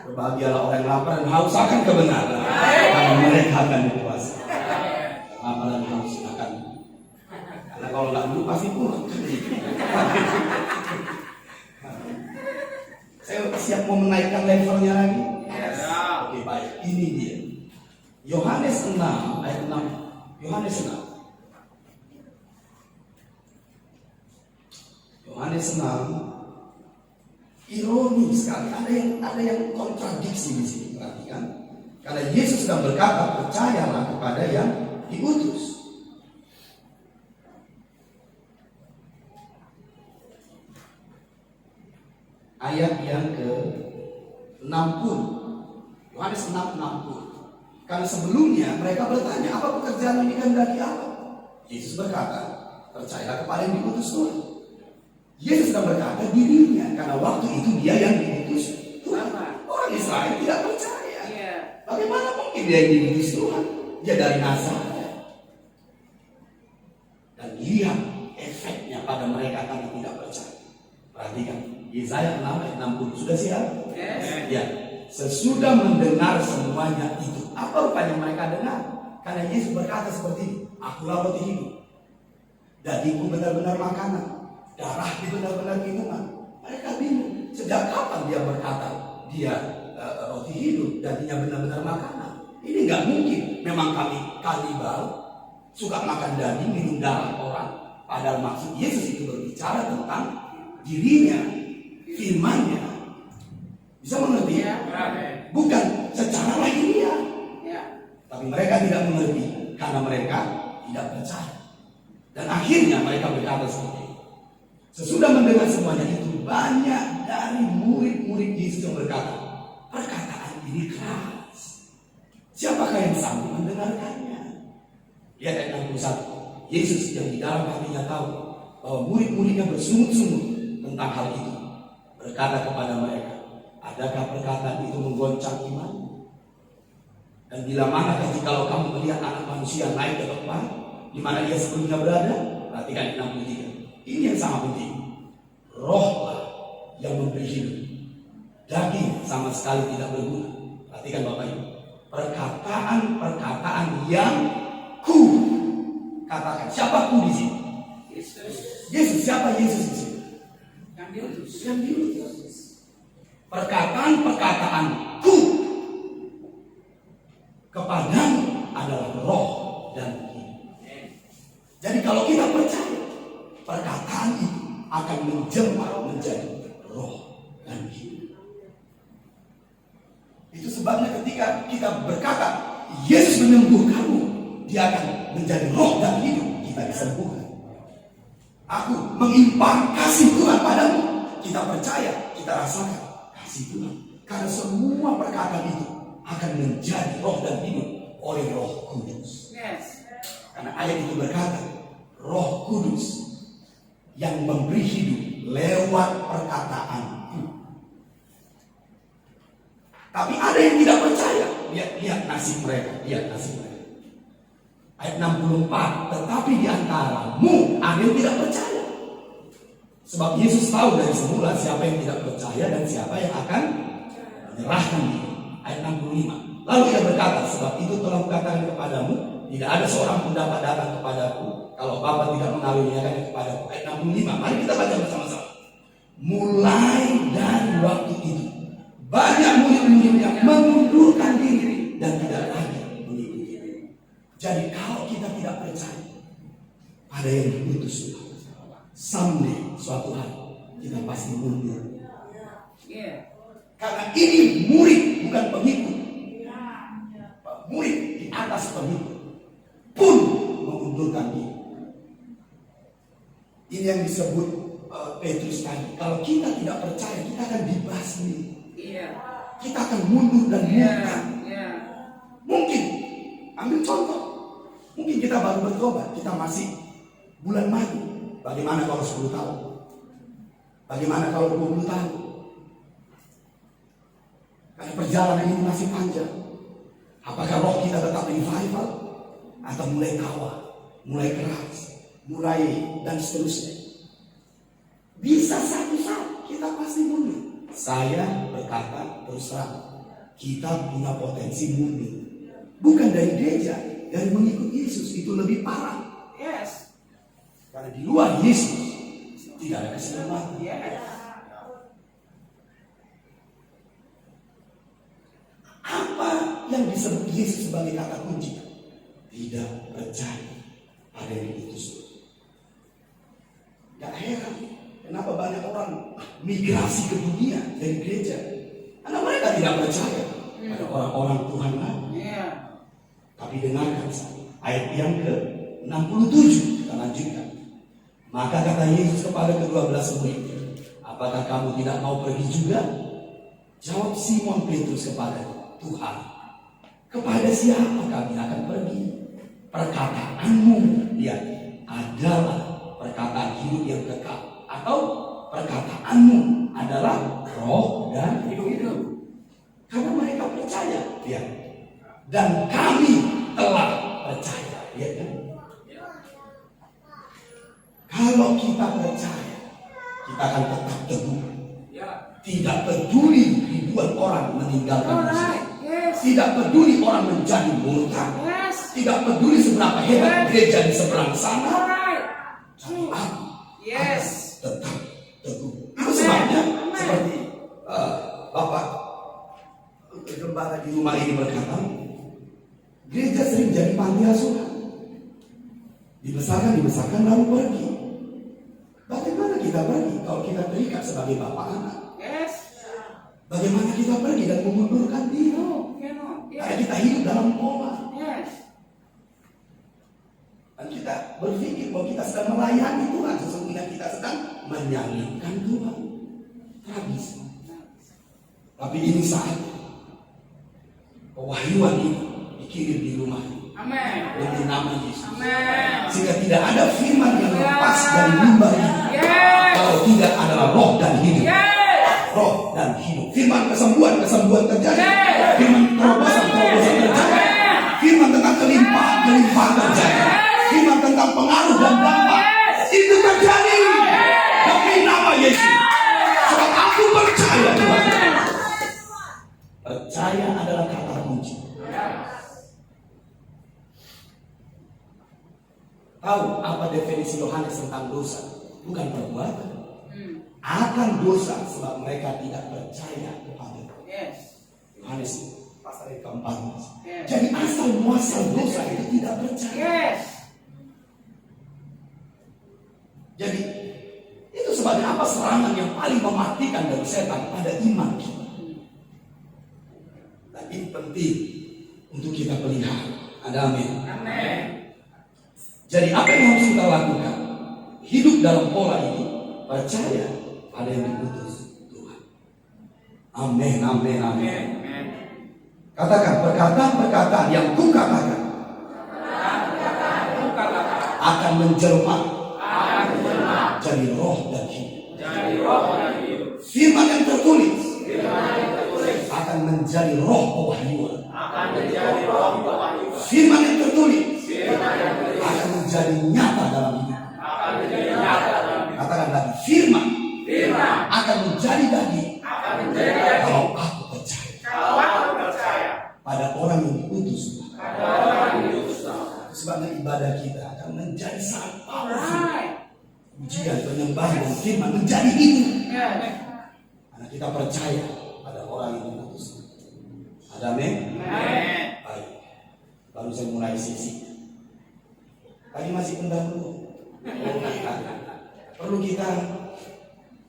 Speaker 2: Berbahagialah orang yang lapar dan haus akan kebenaran, karena mereka akan dikuasai. Lapar dan haus akan. Karena kalau nggak dulu pasti pulang. Saya siap mau menaikkan levelnya lagi. Oke, baik. Ini dia. Yohanes 6 ayat 6. Yohanes 6. Yohanes 6. Ironi sekali, ada yang kontradiksi di sini, perhatikan. Karena Yesus sedang berkata, percayalah kepada yang diutus. Ayat yang ke-60. Yohanes 6:60. Karena sebelumnya mereka bertanya, apa pekerjaan ini kan dari Allah? Yesus berkata, percayalah kepada yang diutus Tuhan. Yesus sedang berkata dirinya, karena waktu itu dia yang diutus Tuhan. Orang Israel tidak percaya. Bagaimana mungkin dia yang diutus Tuhan? Dia dari Nazaret. Dan lihat efeknya pada mereka karena tidak percaya. Perhatikan, Yesaya 6 ayat 60. Sudah siap? Ya. Sesudah mendengar semuanya itu, apa rupanya mereka dengar? Karena Yesus berkata seperti ini, akulah roti hidup. Dagingku benar-benar makanan, darahku benar-benar minuman. Mereka bingung. Sejak kapan dia berkata dia roti hidup, dagingnya benar-benar makanan? Ini nggak mungkin. Memang kami kanibal, suka makan daging, minum darah orang. Padahal maksud Yesus itu berbicara tentang dirinya, firman-Nya. Bisa mengerti? Bukan secara lahiriah. Tapi mereka tidak mengerti karena mereka tidak percaya. Dan akhirnya mereka berkata seperti itu. Sesudah mendengar semuanya itu, banyak dari murid-murid Yesus yang berkata, perkataan ini keras. Siapakah yang sanggup mendengarkannya? Lihat ayat 61. Yesus yang di dalam hatinya tahu bahwa murid-muridnya bersungut-sungut tentang hal itu, berkata kepada mereka, adakah perkataan itu menggoncang iman? Dan bila mana kalau kamu melihat anak manusia naik ke tempat di mana dia sebelumnya berada? Perhatikan 63. Ini yang sangat penting. Rohlah yang memberi hidup. Daging sama sekali tidak berguna. Perhatikan Bapak Ibu. Perkataan yang ku katakan. Siapa ku di sini? Yesus. Siapa Yesus di sini? Yang diutus. Perkataan ku kepadamu adalah roh dan hidup. Jadi kalau kita percaya, perkataan itu akan menjelma menjadi roh dan hidup. Itu sebabnya ketika kita berkata Yesus menyembuhkanmu, dia akan menjadi roh dan hidup. Kita disembuhkan. Aku mengimpar kasih Tuhan padamu. Kita percaya, kita rasakan kasih Tuhan. Karena semua perkataan itu akan menjadi roh dan hidup oleh Roh Kudus. Karena ayat itu berkata, Roh Kudus yang memberi hidup lewat perkataanku. Tapi ada yang tidak percaya. Lihat nasib mereka. Ayat 64. Tetapi di antaramu ada yang tidak percaya. Sebab Yesus tahu dari semula siapa yang tidak percaya dan siapa yang akan menyerahkan diri. Ayat 65. Lalu ia berkata, sebab itu telah kukatakan kepadamu, tidak ada seorang pun dapat datang kepadaku kalau Bapa tidak mengaruniakannya kepadaku. Ayat 65. Mari kita baca bersama-sama. Mulai dari waktu itu, banyak murid-murid yang mengundurkan diri dan tidak lagi mengikuti. Jadi kalau kita tidak percaya pada yang diutus Tuhan, someday, suatu hari kita pasti mundur. Karena ini murid bukan pengikut. Murid di atas pengikut pun mengundurkan diri. Ini yang disebut Petrus tadi. Kalau kita tidak percaya, kita akan dibasmi. Kita akan mundur dan murka. Mungkin, ambil contoh. kita baru bertobat, kita masih bulan madu. Bagaimana kalau 10 tahun? Bagaimana kalau 20 tahun? Karena perjalanan ini masih panjang. Apakah roh kita tetap revival? Atau mulai kawah, mulai keras, mulai dan seterusnya? Bisa satu saat kita pasti mundur. Saya berkata terus terang, kita punya potensi mundur. Bukan dari gereja, dari mengikut Yesus itu lebih parah.
Speaker 3: Yes.
Speaker 2: Karena di luar Yesus tidak ada keselamatan.
Speaker 3: Yes.
Speaker 2: Apa yang disebut Yesus sebagai kata kunci? Tidak percaya pada yang diutus. Gak heran kenapa banyak orang migrasi ke dunia dari gereja, karena mereka tidak percaya pada orang-orang Tuhan lagi.
Speaker 3: Yeah.
Speaker 2: Tapi dengarkan ayat yang ke-67, kita lanjutkan. Maka kata Yesus kepada ke-12 murid, apakah kamu tidak mau pergi juga? Jawab Simon Petrus kepada Tuhan, kepada siapa kami akan pergi? Perkataanmu, lihat, adalah perkataan hidup yang kekal, atau perkataanmu adalah roh dan hidup. Karena mereka percaya, lihat, dan kami telah percaya, lihat kan? Kalau kita percaya, kita akan tetap teguh. Tidak peduli ribuan orang meninggalkan Yesus.
Speaker 3: Yes.
Speaker 2: Tidak peduli orang menjadi murtad.
Speaker 3: Yes.
Speaker 2: Tidak peduli seberapa hebat gereja di seberang sana.
Speaker 3: Alright.
Speaker 2: Tapi aku
Speaker 3: Yes.
Speaker 2: tetap teguh. Itu sebabnya seperti Bapak gembala di rumah ini berkata, gereja sering jadi panti asuhan. Dibesarkan lalu pergi. Bagaimana kita pergi kalau kita terikat sebagai bapak anak?
Speaker 3: Yes.
Speaker 2: Bagaimana kita pergi dan mengundurkan diri?
Speaker 3: No. Cannot.
Speaker 2: Karena
Speaker 3: Yes.
Speaker 2: kita hidup dalam pola.
Speaker 3: Yes.
Speaker 2: Dan kita berpikir bahwa kita sedang melayani Tuhan, sesungguhnya kita sedang menyalibkan Tuhan. Tak bisa. Tapi ini saat pewahyuan ini dikirim di rumah
Speaker 3: Amen.
Speaker 2: dengan nama Yesus.
Speaker 3: Amen.
Speaker 2: Sehingga tidak ada firman yang lepas dari mimbar ini
Speaker 3: Yes.
Speaker 2: kalau tidak adalah roh dan hidup.
Speaker 3: Yes.
Speaker 2: Roh dan hidup. Firman kesembuhan terjadi.
Speaker 3: Yes.
Speaker 2: Firman terobosan terjadi.
Speaker 3: Amen.
Speaker 2: Firman tentang kelimpahan terjadi. Firman tentang pengaruh dan dampak itu terjadi demi nama Yesus. Sebab aku percaya Tuhan. Percaya adalah kata kunci. Tahu apa definisi Yohanes tentang dosa? Bukan perbuatan. Akan dosa sebab mereka tidak percaya kepada
Speaker 3: Yes.
Speaker 2: Yohanes pasal yang ke-14.
Speaker 3: Yes.
Speaker 2: Jadi asal muasal dosa itu tidak percaya.
Speaker 3: Yes.
Speaker 2: Jadi itu sebabnya apa serangan yang paling mematikan dari setan pada iman kita. Dan ini penting untuk kita pelihara. Ada amin.
Speaker 3: Amen.
Speaker 2: Jadi apa yang harus kita lakukan? Hidup dalam pola ini, percaya pada yang diutus Tuhan. Amin, amin, amin.
Speaker 3: Amen.
Speaker 2: Katakan perkataan-perkataan yang kukatakan akan menjelma jadi roh dan hidup. Firman yang tertulis akan menjadi roh pewahyuan. Firman yang tertulis akan menjadi nyata dalam hidup. Katakan lagi, firman akan menjadi daging kalau aku percaya pada orang yang diutus. Sebabnya ibadah kita akan menjadi sangat powerful. Ujian, penyembahan, dan firman menjadi hidup. Karena kita percaya pada orang yang diutus. Ada amin? Baik. Baru saya mulai sesi. Tadi masih pendahulu. Perlu kita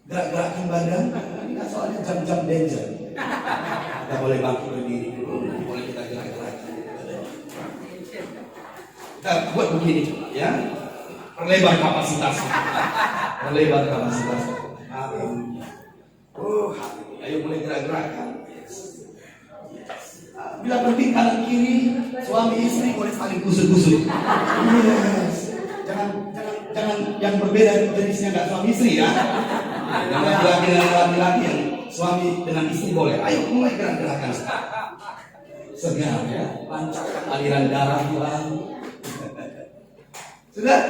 Speaker 2: gerak-gerakkan badan. Ini soalnya jam-jam danger. Kita boleh bangkit berdiri dulu. Boleh kita gerak-gerakkan. Kita buat begini, ya. Perlebar kapasitasnya. Perlebar kapasitasnya. Amin. Ayo mulai gerak-gerakkan. Amin. Bila penting kanan kiri, suami istri boleh saling kusut-kusut. Yes. Jangan yang berbeda jenisnya nggak suami istri ya. Yang laki-laki dengan laki-laki, yang suami dengan istri boleh. Ayo mulai gerak-gerakan. Segar ya, lancarkan aliran darah hilang. Sudah?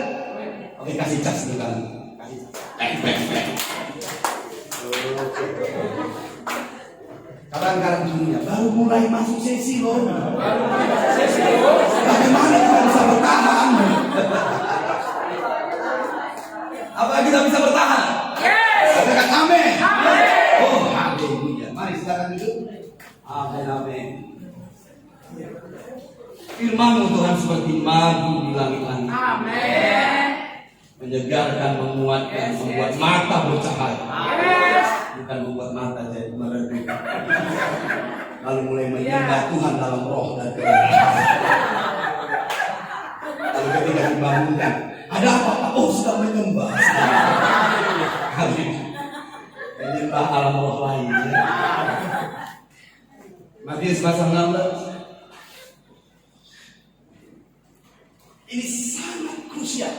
Speaker 2: Oke, kasih cas dulu kan. Kasih cas. Kadang-kadang dunia baru mulai masuk sesi loh. Bagaimana kita bisa bertahan? Apa kita bisa bertahan?
Speaker 3: Yes.
Speaker 2: Katakan amin.
Speaker 3: Amin.
Speaker 2: Oh, haleluya. Mari silakan duduk. Amin, amin. Firman-Mu Tuhan seperti madu di langit-langit.
Speaker 3: Amin.
Speaker 2: Menyegarkan, menguatkan, membuat mata bercahaya.
Speaker 3: Yes.
Speaker 2: Bukan membuat mata jadi meredup. Lalu mulai menyembah Tuhan dalam roh dan kebenaran. Lalu ketika dibangunkan, ada apa? Oh, sedang menyembah. Menyembah alam roh lain. Ya. Matius pasal 16. Ini sangat krusial,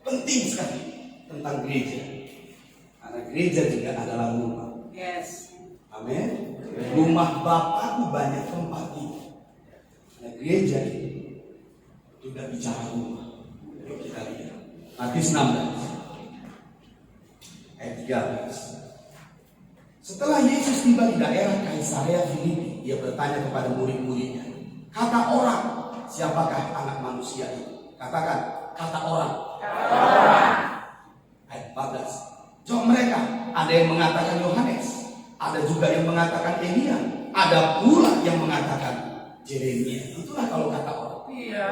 Speaker 2: penting sekali tentang gereja. Karena gereja juga adalah rumah.
Speaker 3: Yes.
Speaker 2: Amin. Rumah Bapakku banyak tempat ini. Nah, gereja ini juga bicara rumah. Yuk kita lihat. Matius 16 ayat 13. Setelah Yesus tiba di daerah Kaisarea Filipi, ia bertanya kepada murid-muridnya, kata orang, siapakah anak manusia itu? Katakan, kata orang. Ayat 14. Jawab mereka, ada yang mengatakan Yohanes, ada juga yang mengatakan Elia, ada pula yang mengatakan Yeremia. Itulah kalau kata orang.
Speaker 3: Iya.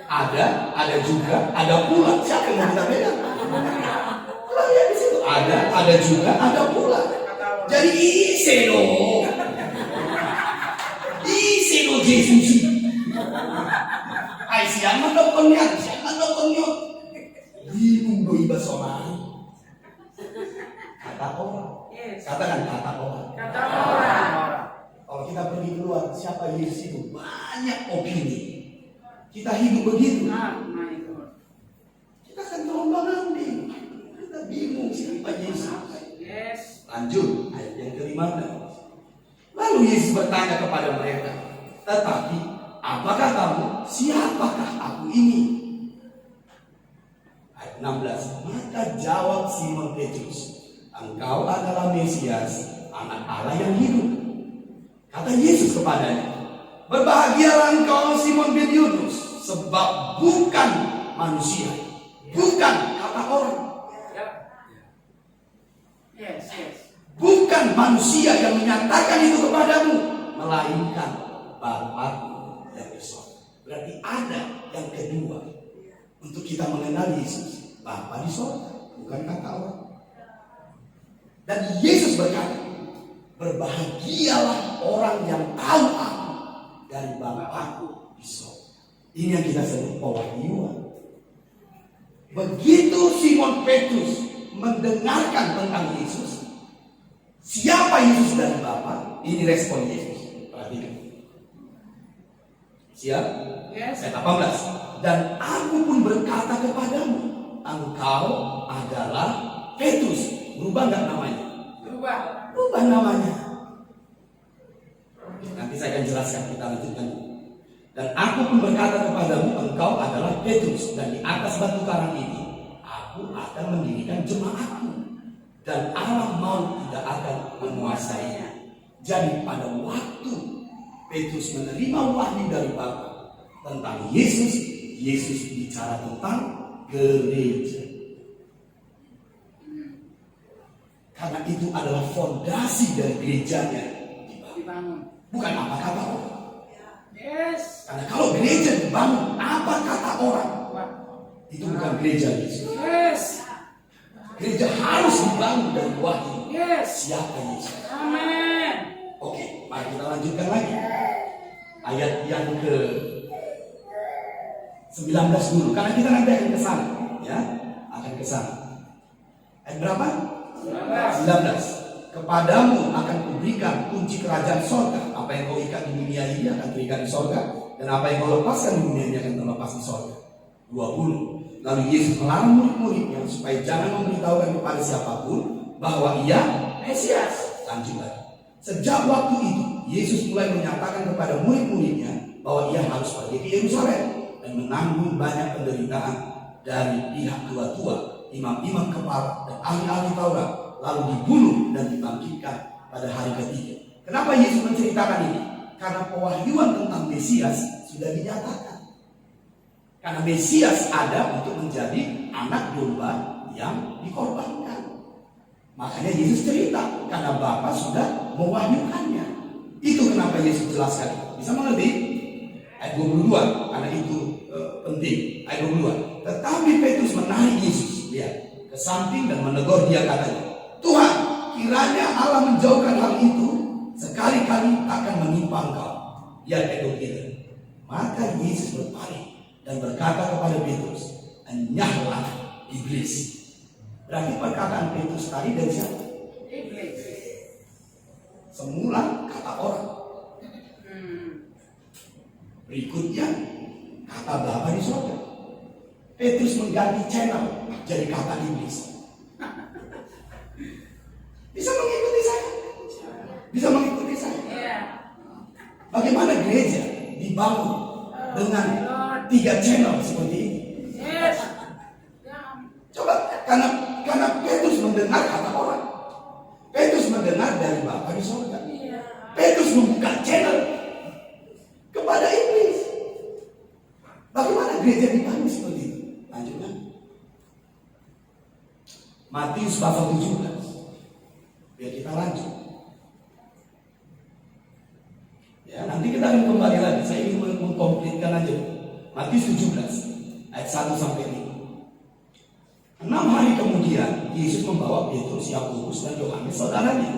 Speaker 2: Ada juga, ada pula. Siapa yang mau kita beda? Kalau lihat di situ, ada juga, ada pula. Jadi isi loh Yesus. Ay siapa dokternya? Bingung doi basomari. Kata orang.
Speaker 3: Yes.
Speaker 2: Katakan kata orang.
Speaker 3: Kata orang.
Speaker 2: Kalau kita pergi keluar, siapa Yesus itu? Banyak opini. Kita hidup begitu.
Speaker 3: Ah, my God.
Speaker 2: Kita akan terombang-ambing. Kita bingung siapa Yesus.
Speaker 3: Yes.
Speaker 2: Lanjut ayat yang ke-15. Lalu Yesus bertanya kepada mereka, tetapi apakah kamu? Siapakah aku ini? Ayat 16. Maka jawab Simon Petrus, engkau adalah Mesias, anak Allah yang hidup. Kata Yesus kepadanya, berbahagialah engkau Simon bin Yunus, sebab bukan manusia, bukan kata orang,
Speaker 3: Yes.
Speaker 2: bukan manusia yang menyatakan itu kepadamu, melainkan Bapakku yang di sorga. Berarti ada yang kedua untuk kita mengenal Yesus, Bapa di sorga, bukan kata orang. Dan Yesus berkata, berbahagialah orang yang tahu aku dari Bapakku di sorga. Ini yang kita sebut pewahyuan. Begitu Simon Petrus mendengarkan tentang Yesus, siapa Yesus dari Bapa, ini respon Yesus. Perhatikan. Siap?
Speaker 3: Yes.
Speaker 2: Ayat 18. Dan aku pun berkata kepadamu, engkau adalah Petrus. Berubah nggak namanya? Berubah namanya. Nanti saya akan jelaskan, kita lanjutkan. Dan aku pun berkata kepadamu, engkau adalah Petrus, dan di atas batu karang ini aku akan mendirikan jemaatku, dan Allah mau tidak akan menguasainya. Jadi pada waktu Petrus menerima wahyu dari Bapa tentang Yesus, Yesus bicara tentang gereja. Karena itu adalah fondasi dari gerejanya
Speaker 3: Dibangun.
Speaker 2: bukan apa kata orang.
Speaker 3: Yes.
Speaker 2: Karena kalau gereja dibangun apa kata orang, itu bukan gereja Yesus.
Speaker 3: Yes.
Speaker 2: Gereja harus dibangun dari wahyu.
Speaker 3: Yes.
Speaker 2: Siapa Yesus?
Speaker 3: Amen.
Speaker 2: Oke, mari kita lanjutkan lagi. Ayat yang ke 19 dulu, karena kita nanti akan ke sana, ya, akan ke sana. Ayat berapa? 19. Kepadamu akan memberikan kunci kerajaan sorga. Apa yang kau ikat di dunia ini akan terikat di sorga, dan apa yang kau lepaskan di dunia ini akan terlepas di sorga. 20. Lalu Yesus melarang murid-muridnya supaya jangan memberitahukan kepada siapapun bahwa ia Mesias. Lanjut lagi. Sejak waktu itu, Yesus mulai menyatakan kepada murid-muridnya bahwa ia harus pergi ke Yerusalem dan menanggung banyak penderitaan dari pihak tua-tua, imam-imam kepala, dan ahli-ahli Taurat, lalu dibunuh dan dibangkitkan pada hari ketiga. Kenapa Yesus menceritakan ini? Karena pewahyuan tentang Mesias sudah dinyatakan. Karena Mesias ada untuk menjadi anak domba yang dikorbankan. Makanya Yesus cerita, karena Bapa sudah mewahyukannya. Itu kenapa Yesus jelaskan. Bisa mengerti? Ayat 22, karena itu penting. Ayat 22. Tetapi Petrus menarik Yesus, lihat, ke samping dan menegur dia, katanya, Tuhan, kiranya Allah menjauhkan hal itu, sekali-kali akan menimpa engkau. Lihat ayat 23. Maka Yesus berpaling dan berkata kepada Petrus, enyahlah iblis. Berarti perkataan Petrus tadi dari siapa?
Speaker 3: Iblis.
Speaker 2: Semula kata orang. Berikutnya kata Bapa di surga. Petrus mengganti channel jadi kata iblis. Bisa mengikuti saya? Bisa mengikuti saya? Bagaimana gereja dibangun dengan 3 channel seperti ini? Coba, karena Petrus mendengar kata orang. Petrus mendengar dari Bapa di surga. Petrus membuka channel kepada iblis. Bagaimana gereja dibangun seperti itu? Lanjutkan. Matius pasal 17. Biar kita lanjut. Ya, nanti kita akan kembali lagi. Saya ingin mengkomplitkan aja. Matius 17 ayat 1 sampai 5. 6 hari kemudian Yesus membawa Petrus, Yakobus, dan Yohanes saudaranya,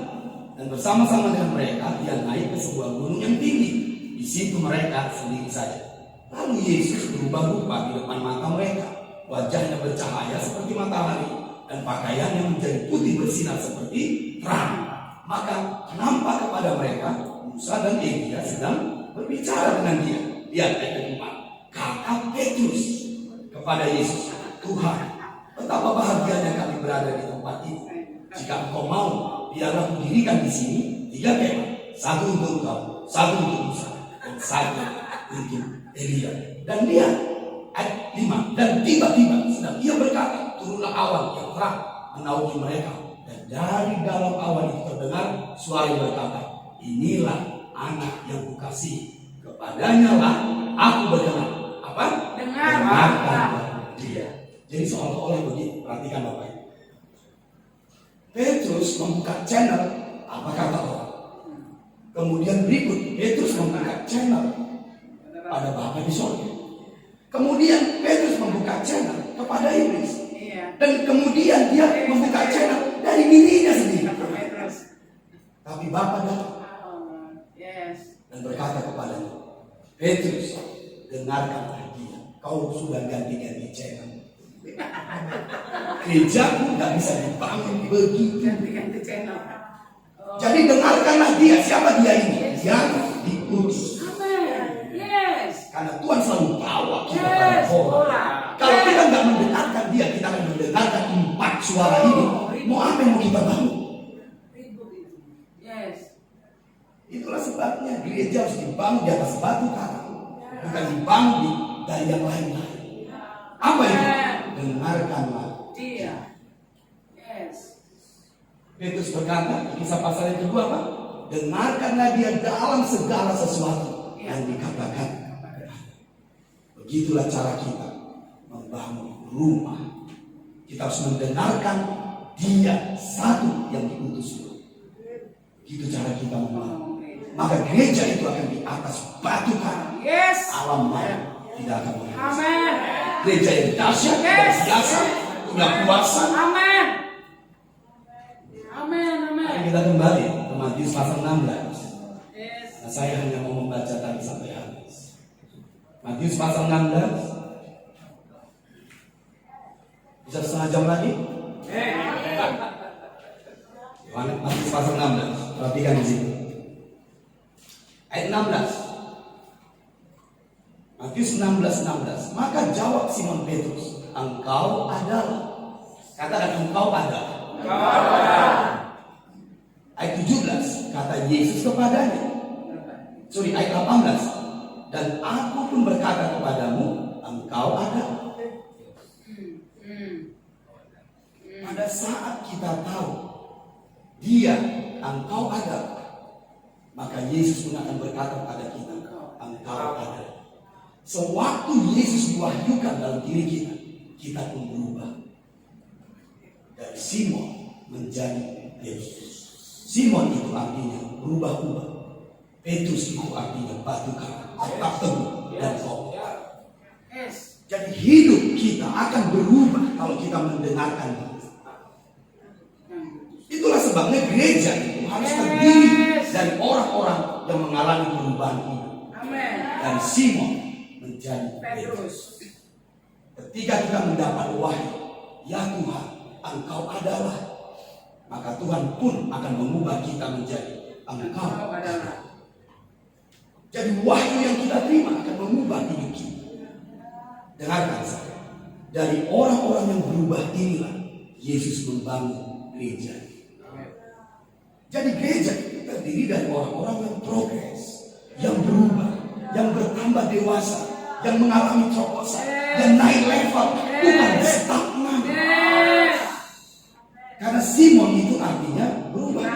Speaker 2: dan bersama-sama dengan mereka dia naik ke sebuah gunung yang tinggi. Di situ mereka sendiri saja. Lalu Yesus berubah rupa di depan mata mereka. Wajahnya bercahaya seperti matahari dan pakaiannya menjadi putih bersinar seperti terang. Maka nampak kepada mereka Musa dan Elia sedang berbicara dengan dia. Lihat ayat 4. Kata Petrus kepada Yesus, Tuhan, betapa bahagianya kami berada di tempat ini. Jika engkau mau, biarlah kudirikan di sini 3 kemah. 1 untuk engkau, 1 untuk Musa, dan 1 untuk Elia. Dan lihat ayat 5. Dan tiba-tiba sedang ia berkata, turunlah awan yang terang menaungi mereka. Dan dari dalam awan itu terdengar suara yang berkata, inilah anak yang kukasihi, kepadanya lah aku berkenan. Apa? Dengarkan dia. Jadi seolah-olah begini, perhatikan Bapak Ibu. Petrus membuka channel apa kata orang. Kemudian berikut Petrus membuka channel pada Bapa di surga. Kemudian Petrus membuka channel kepada iblis. Dan kemudian dia membuka channel dari dirinya sendiri. Tapi Bapa datang dan berkata kepadanya, Petrus, dengarkanlah dia. Kau sudah ganti-ganti channel. Gerejaku nggak bisa dibangun begitu. Jadi dengarkanlah dia. Siapa dia ini? Dia diutus. Karena Tuhan selalu bawa kita pada orang. Kalau kita nggak mendengarkan dia, kita akan mendengarkan 4 suara ini. Mau apa yang mau kita bangun? Itulah sebabnya gereja harus dibangun di atas batu karang, bukan dibangun dari yang lain-lain. Apa itu? Dengarkanlah dia. Petrus berkata, kisah pasal yang kedua apa? Dengarkanlah dia dalam segala sesuatu yang dikatakan. Begitulah cara kita membangun rumah. Kita harus mendengarkan dia satu yang diutus. Begitu cara kita membangun. Maka gereja itu akan di atas batu karang. Alam lain tidak akan berhasil. Gereja yang dahsyat, biasa, punya kuasa. Mari kita kembali ke Matius pasal 16. Nah, saya hanya mau membaca tadi sampai habis. Matius pasal 16. Bisa setengah jam lagi? Matius pasal 16. Perhatikan di sini. Ayat 16. Matius 16:16. Maka jawab Simon Petrus, engkau adalah. Katakan engkau adalah. Ayat 17. Kata Yesus kepadanya. Ayat 18. Dan aku pun berkata kepadamu, engkau adalah. Pada saat kita tahu Dia, engkau adalah, maka Yesus pun akan berkata kepada kita, engkau adalah. Sewaktu Yesus diwahyukan dalam diri kita, kita pun berubah dari Simon menjadi Petrus. Simon itu artinya berubah-ubah. Petrus itu artinya batu karang, tetap teguh dan kokoh. Jadi hidup kita akan berubah kalau kita mendengarkan Dia. Itulah sebabnya gereja itu harus terdiri dari orang-orang yang mengalami perubahan hidup. Dari Simon menjadi Petrus. Ketika kita mendapat wahyu, ya Tuhan, engkau adalah, maka Tuhan pun akan mengubah kita menjadi engkau adalah. Jadi wahyu yang kita terima akan mengubah hidup kita. Dengarkan saya, dari orang-orang yang berubah inilah Yesus membangun gereja. Jadi gereja itu terdiri dari orang-orang yang progres, yang berubah, yang bertambah dewasa, yang mengalami terobosan, yang naik level, bukan stagnan. Karena Simon itu artinya berubah.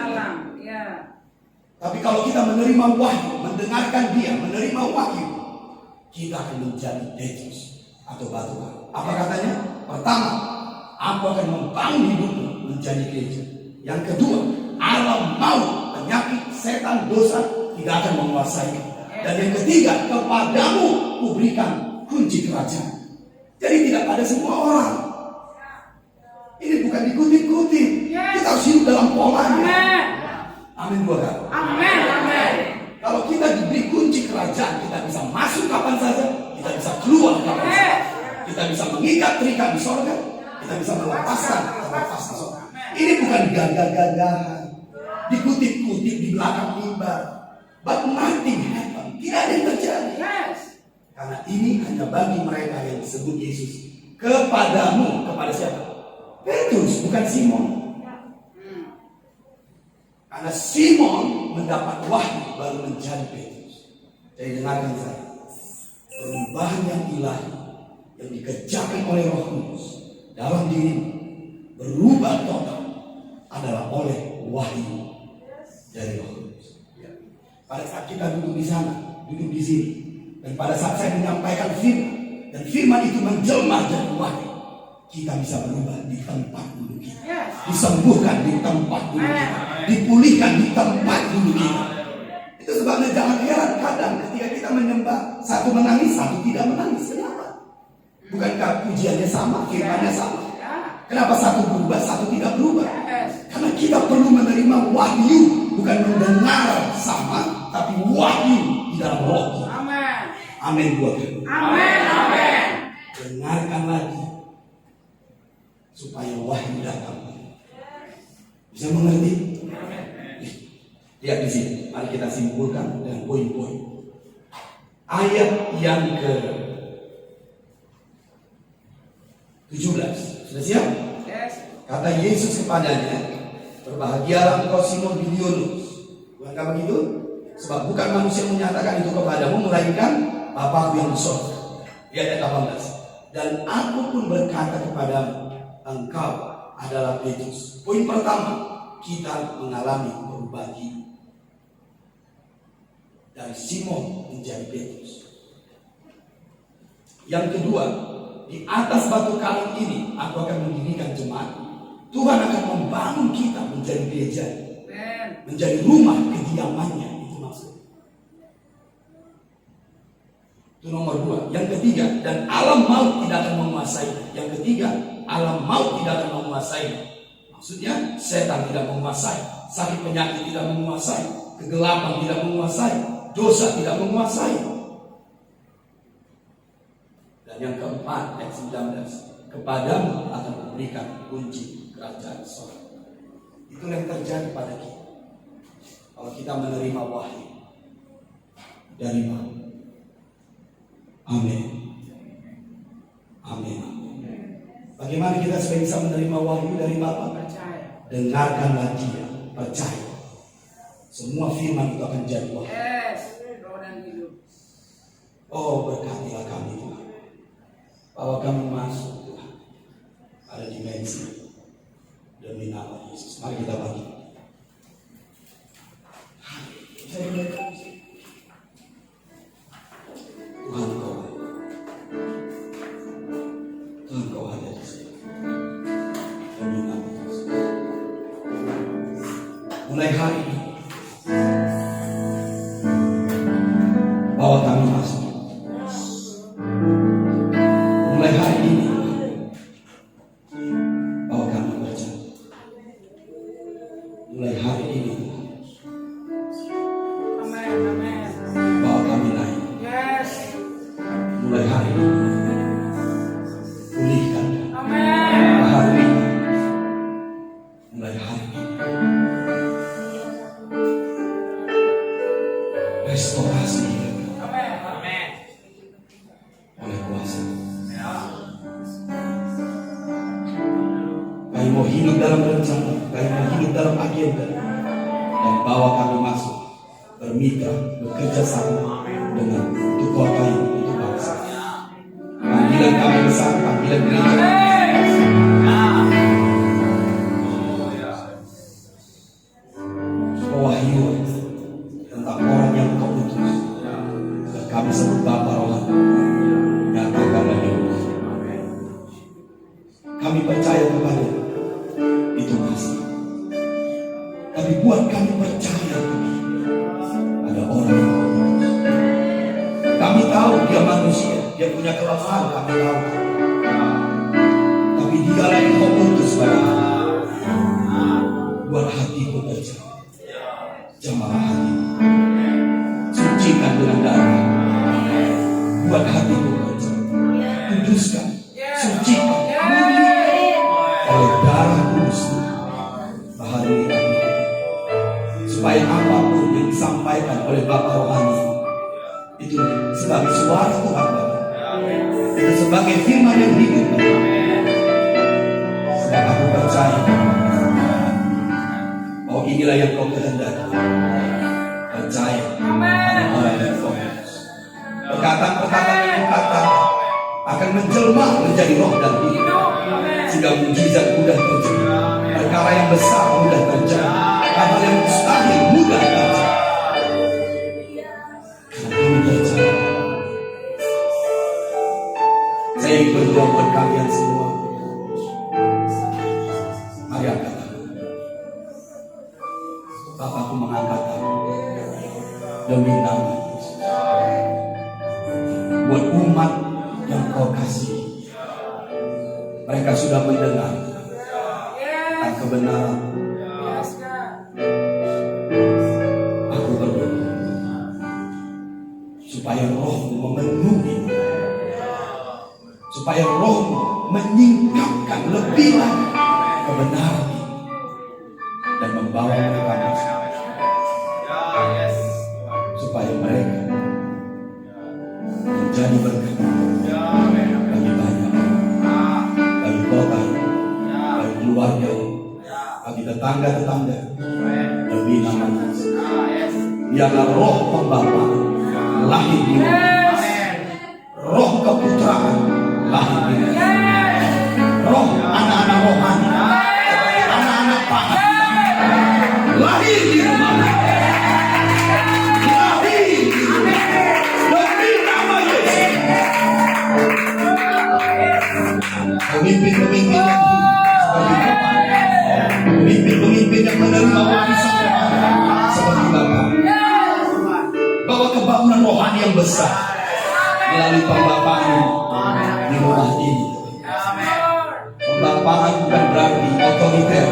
Speaker 2: Tapi kalau kita menerima wahyu, mendengarkan Dia, menerima wahyu, kita akan menjadi Petrus atau batu karang. Apa katanya? Pertama, aku akan membangun hidupmu menjadi gereja. Yang kedua, alam maut, penyakit, setan, dosa tidak akan menguasai. Dan yang ketiga, kepadamu kuberikan kunci kerajaan. Jadi tidak pada semua orang. Ini bukan dikutip-kutip. Kita harus hidup dalam polanya. Amin dua kali. Amin. Kalau kita diberi kunci kerajaan, kita bisa masuk kapan saja, kita bisa keluar kapan saja. Kita bisa mengikat terikat di sorga, kita bisa melepaskan terlepas di sorga. Ini bukan gagah-gagahan, dikutip-kutip di belakang mimbar. But nothing happen. Tidak ada yang terjadi. Karena ini hanya bagi mereka yang disebut Yesus. Kepadamu, kepada siapa? Petrus, bukan Simon. Karena Simon mendapat wahyu baru menjadi Petrus. Jadi dengarkan saya, perubahan yang ilahi yang dikerjakan oleh Roh Kudus dalam dirimu berubah total adalah oleh wahyu dari Roh Kudus. Pada saat kita duduk di sana, duduk di sini, dan pada saat saya menyampaikan firman, dan firman itu menjelma jadi wahyu, kita bisa berubah di tempat duduk kita, disembuhkan di tempat duduk kita, dipulihkan di tempat duduk kita. Itu sebabnya jangan heran kadang ketika kita menyembah, satu menangis, satu tidak menangis. Kenapa? Bukankah pujiannya sama, firmannya sama? Kenapa satu berubah, satu tidak berubah? Karena kita perlu menerima wahyu, bukan mendengar sama, tapi wahyu di dalam roh kita. Amin buat kita. Amin. Dengarkan lagi supaya wahyu datang. Bisa mengerti? Lihat di sini. Mari kita simpulkan dengan poin-poin. Ayat yang ke 17. Sudah siap? Kata Yesus kepadanya, berbahagialah engkau Simon bin Yunus. Bukankah begitu? Sebab bukan manusia menyatakan itu kepadamu, melainkan Bapa-Ku yang di surga. Lihat ayat 18. Dan aku pun berkata kepadamu, engkau adalah Petrus. Poin pertama, kita mengalami perubahan hidup. Dari Simon menjadi Petrus. Yang kedua, di atas batu karang ini aku akan mendirikan jemaat. Tuhan akan membangun kita menjadi gereja, menjadi rumah kediamannya. Itu maksudnya. Itu nomor dua. Yang ketiga, dan alam maut tidak akan menguasai. Yang ketiga, alam maut tidak akan menguasai. Maksudnya setan tidak menguasai, sakit penyakit tidak menguasai, kegelapan tidak menguasai, dosa tidak menguasai. Dan yang keempat, ayat 19, kepadamu akan memberikan kunci kerajaan surga. Itu yang terjadi pada kita. Kalau kita menerima wahyu dari Bapa. Amin. Amin. Bagaimana kita supaya bisa menerima wahyu dari Bapa?
Speaker 3: Percaya.
Speaker 2: Dengarkanlah Dia, percaya. Semua firman itu akan jadi wahyu.
Speaker 3: Yes. Roh dan hidup.
Speaker 2: Oh, berkatilah kami Tuhan. Bahwa kami masuk Tuhan pada dimensi demi nama Yesus. Mari kita bangkit. Tuhan kau, Tuhan kau ada di sini. Demi nama Yesus. Mulai hari ini, bawa kami masuk. Mulai hari ini, bawa kami percaya. Mulai hari ini,
Speaker 3: Amin. Amin.
Speaker 2: bawa kami naik.
Speaker 3: Yes.
Speaker 2: Mulai hari ini, pulihkan
Speaker 3: Amin.
Speaker 2: baharui. Mulai hari ini, restorasi hidup
Speaker 3: Amin. Amin.
Speaker 2: oleh kuasa. Kami mau hidup dalam rencana, kami mau hidup dalam agenda, dan bawa kami masuk bermitra, bekerja sama dengan untuk kota ini, untuk bangsa. Panggilan kami besar, panggilan gereja. Pewahyuan tentang orang yang kau utus, dan kami sebut Bapa rohani, nyatakanlah hidup. Kami percaya kepada itu pasti. Tapi buat kami percaya ada orang yang kau utus. Kami tahu dia manusia, dia punya kelemahan, kami tahu. Tapi dia yang kau utus pada kami. Buat hatiku percaya. Jamaah hati, sucikan dengan darah. Buat hatiku percaya. Kuduskan, sucikan, oleh darah kudus baharui kami. Supaya apapun yang disampaikan oleh Bapa rohani itu sebagai suara Tuhan Bapa, itu sebagai firman yang hidup. Sebab aku percaya bahwa inilah yang kau kehendaki. Percaya pada orang yang fokus. Perkataan-perkataan yang kau katakan akan menjelma menjadi roh dan hidup. Sehingga mujizat mudah terjadi, perkara yang besar mudah terjadi, hal yang mustahil mudah terjadi. Karena kami percaya. Saya ingin berdoa buat kalian semua. Mari angkat tangan. Bapakku mengangkat tangan demi nama Yesus. Buat umat yang kau kasih, mereka sudah mendengar tentang kebenaran.
Speaker 3: Yes, God.
Speaker 2: Aku berdoa supaya rohmu memenuhi, supaya rohmu menyingkapkan lebih lagi kebenaran ini dan membawa mereka masuk, supaya mereka menjadi berkat bagi banyak, bagi kota ini, bagi keluarga ini, bagi tetangga-tetangga, demi nama Yesus. Biarlah roh pembapaan lahir di rumah, roh keputraan lahir di rumah, roh anak-anak rohani, anak-anak pahat lahir di rumah, lahir di rumah, demi nama Yesus. Pemimpin-pemimpin yang hidup seperti Bapak, pemimpin-pemimpin yang menerima warisan seperti Bapak, bawa kebangunan rohani yang besar melalui pembapaan di rumah ini. Pembapaan bukan berarti otoriter,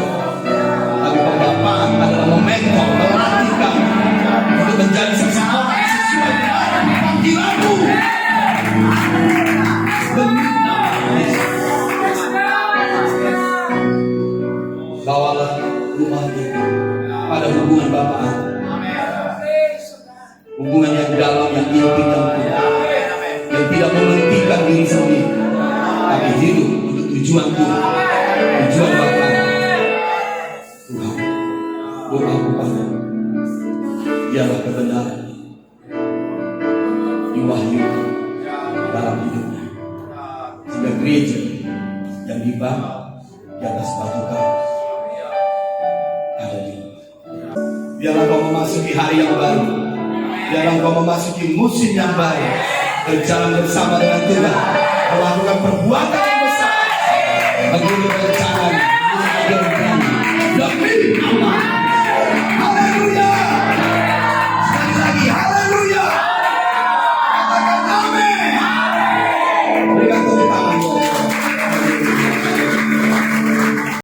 Speaker 2: tapi pembapaan adalah momentum melatih kami untuk menjadi seseorang sesuai dengan panggilanmu. Demi nama Yesus. Bawalah rumah ini pada hubungan Bapa dalam yang inti dan kuat, yang tidak mementingkan diri sendiri, tapi hidup untuk tujuan Tuhan, tujuan Bapa. Tuhan, doaku padamu, biarlah kebenaran diwahyukan dalam hidupnya, sehingga gereja yang dibangun di atas batu kayu ada di. Biarlah kau memasuki hari yang baru, biarlah kau memasuki musim yang baru, berjalan bersama dengan Tuhan, melakukan perbuatan yang besar, menurut rencana yang berani demi Allah.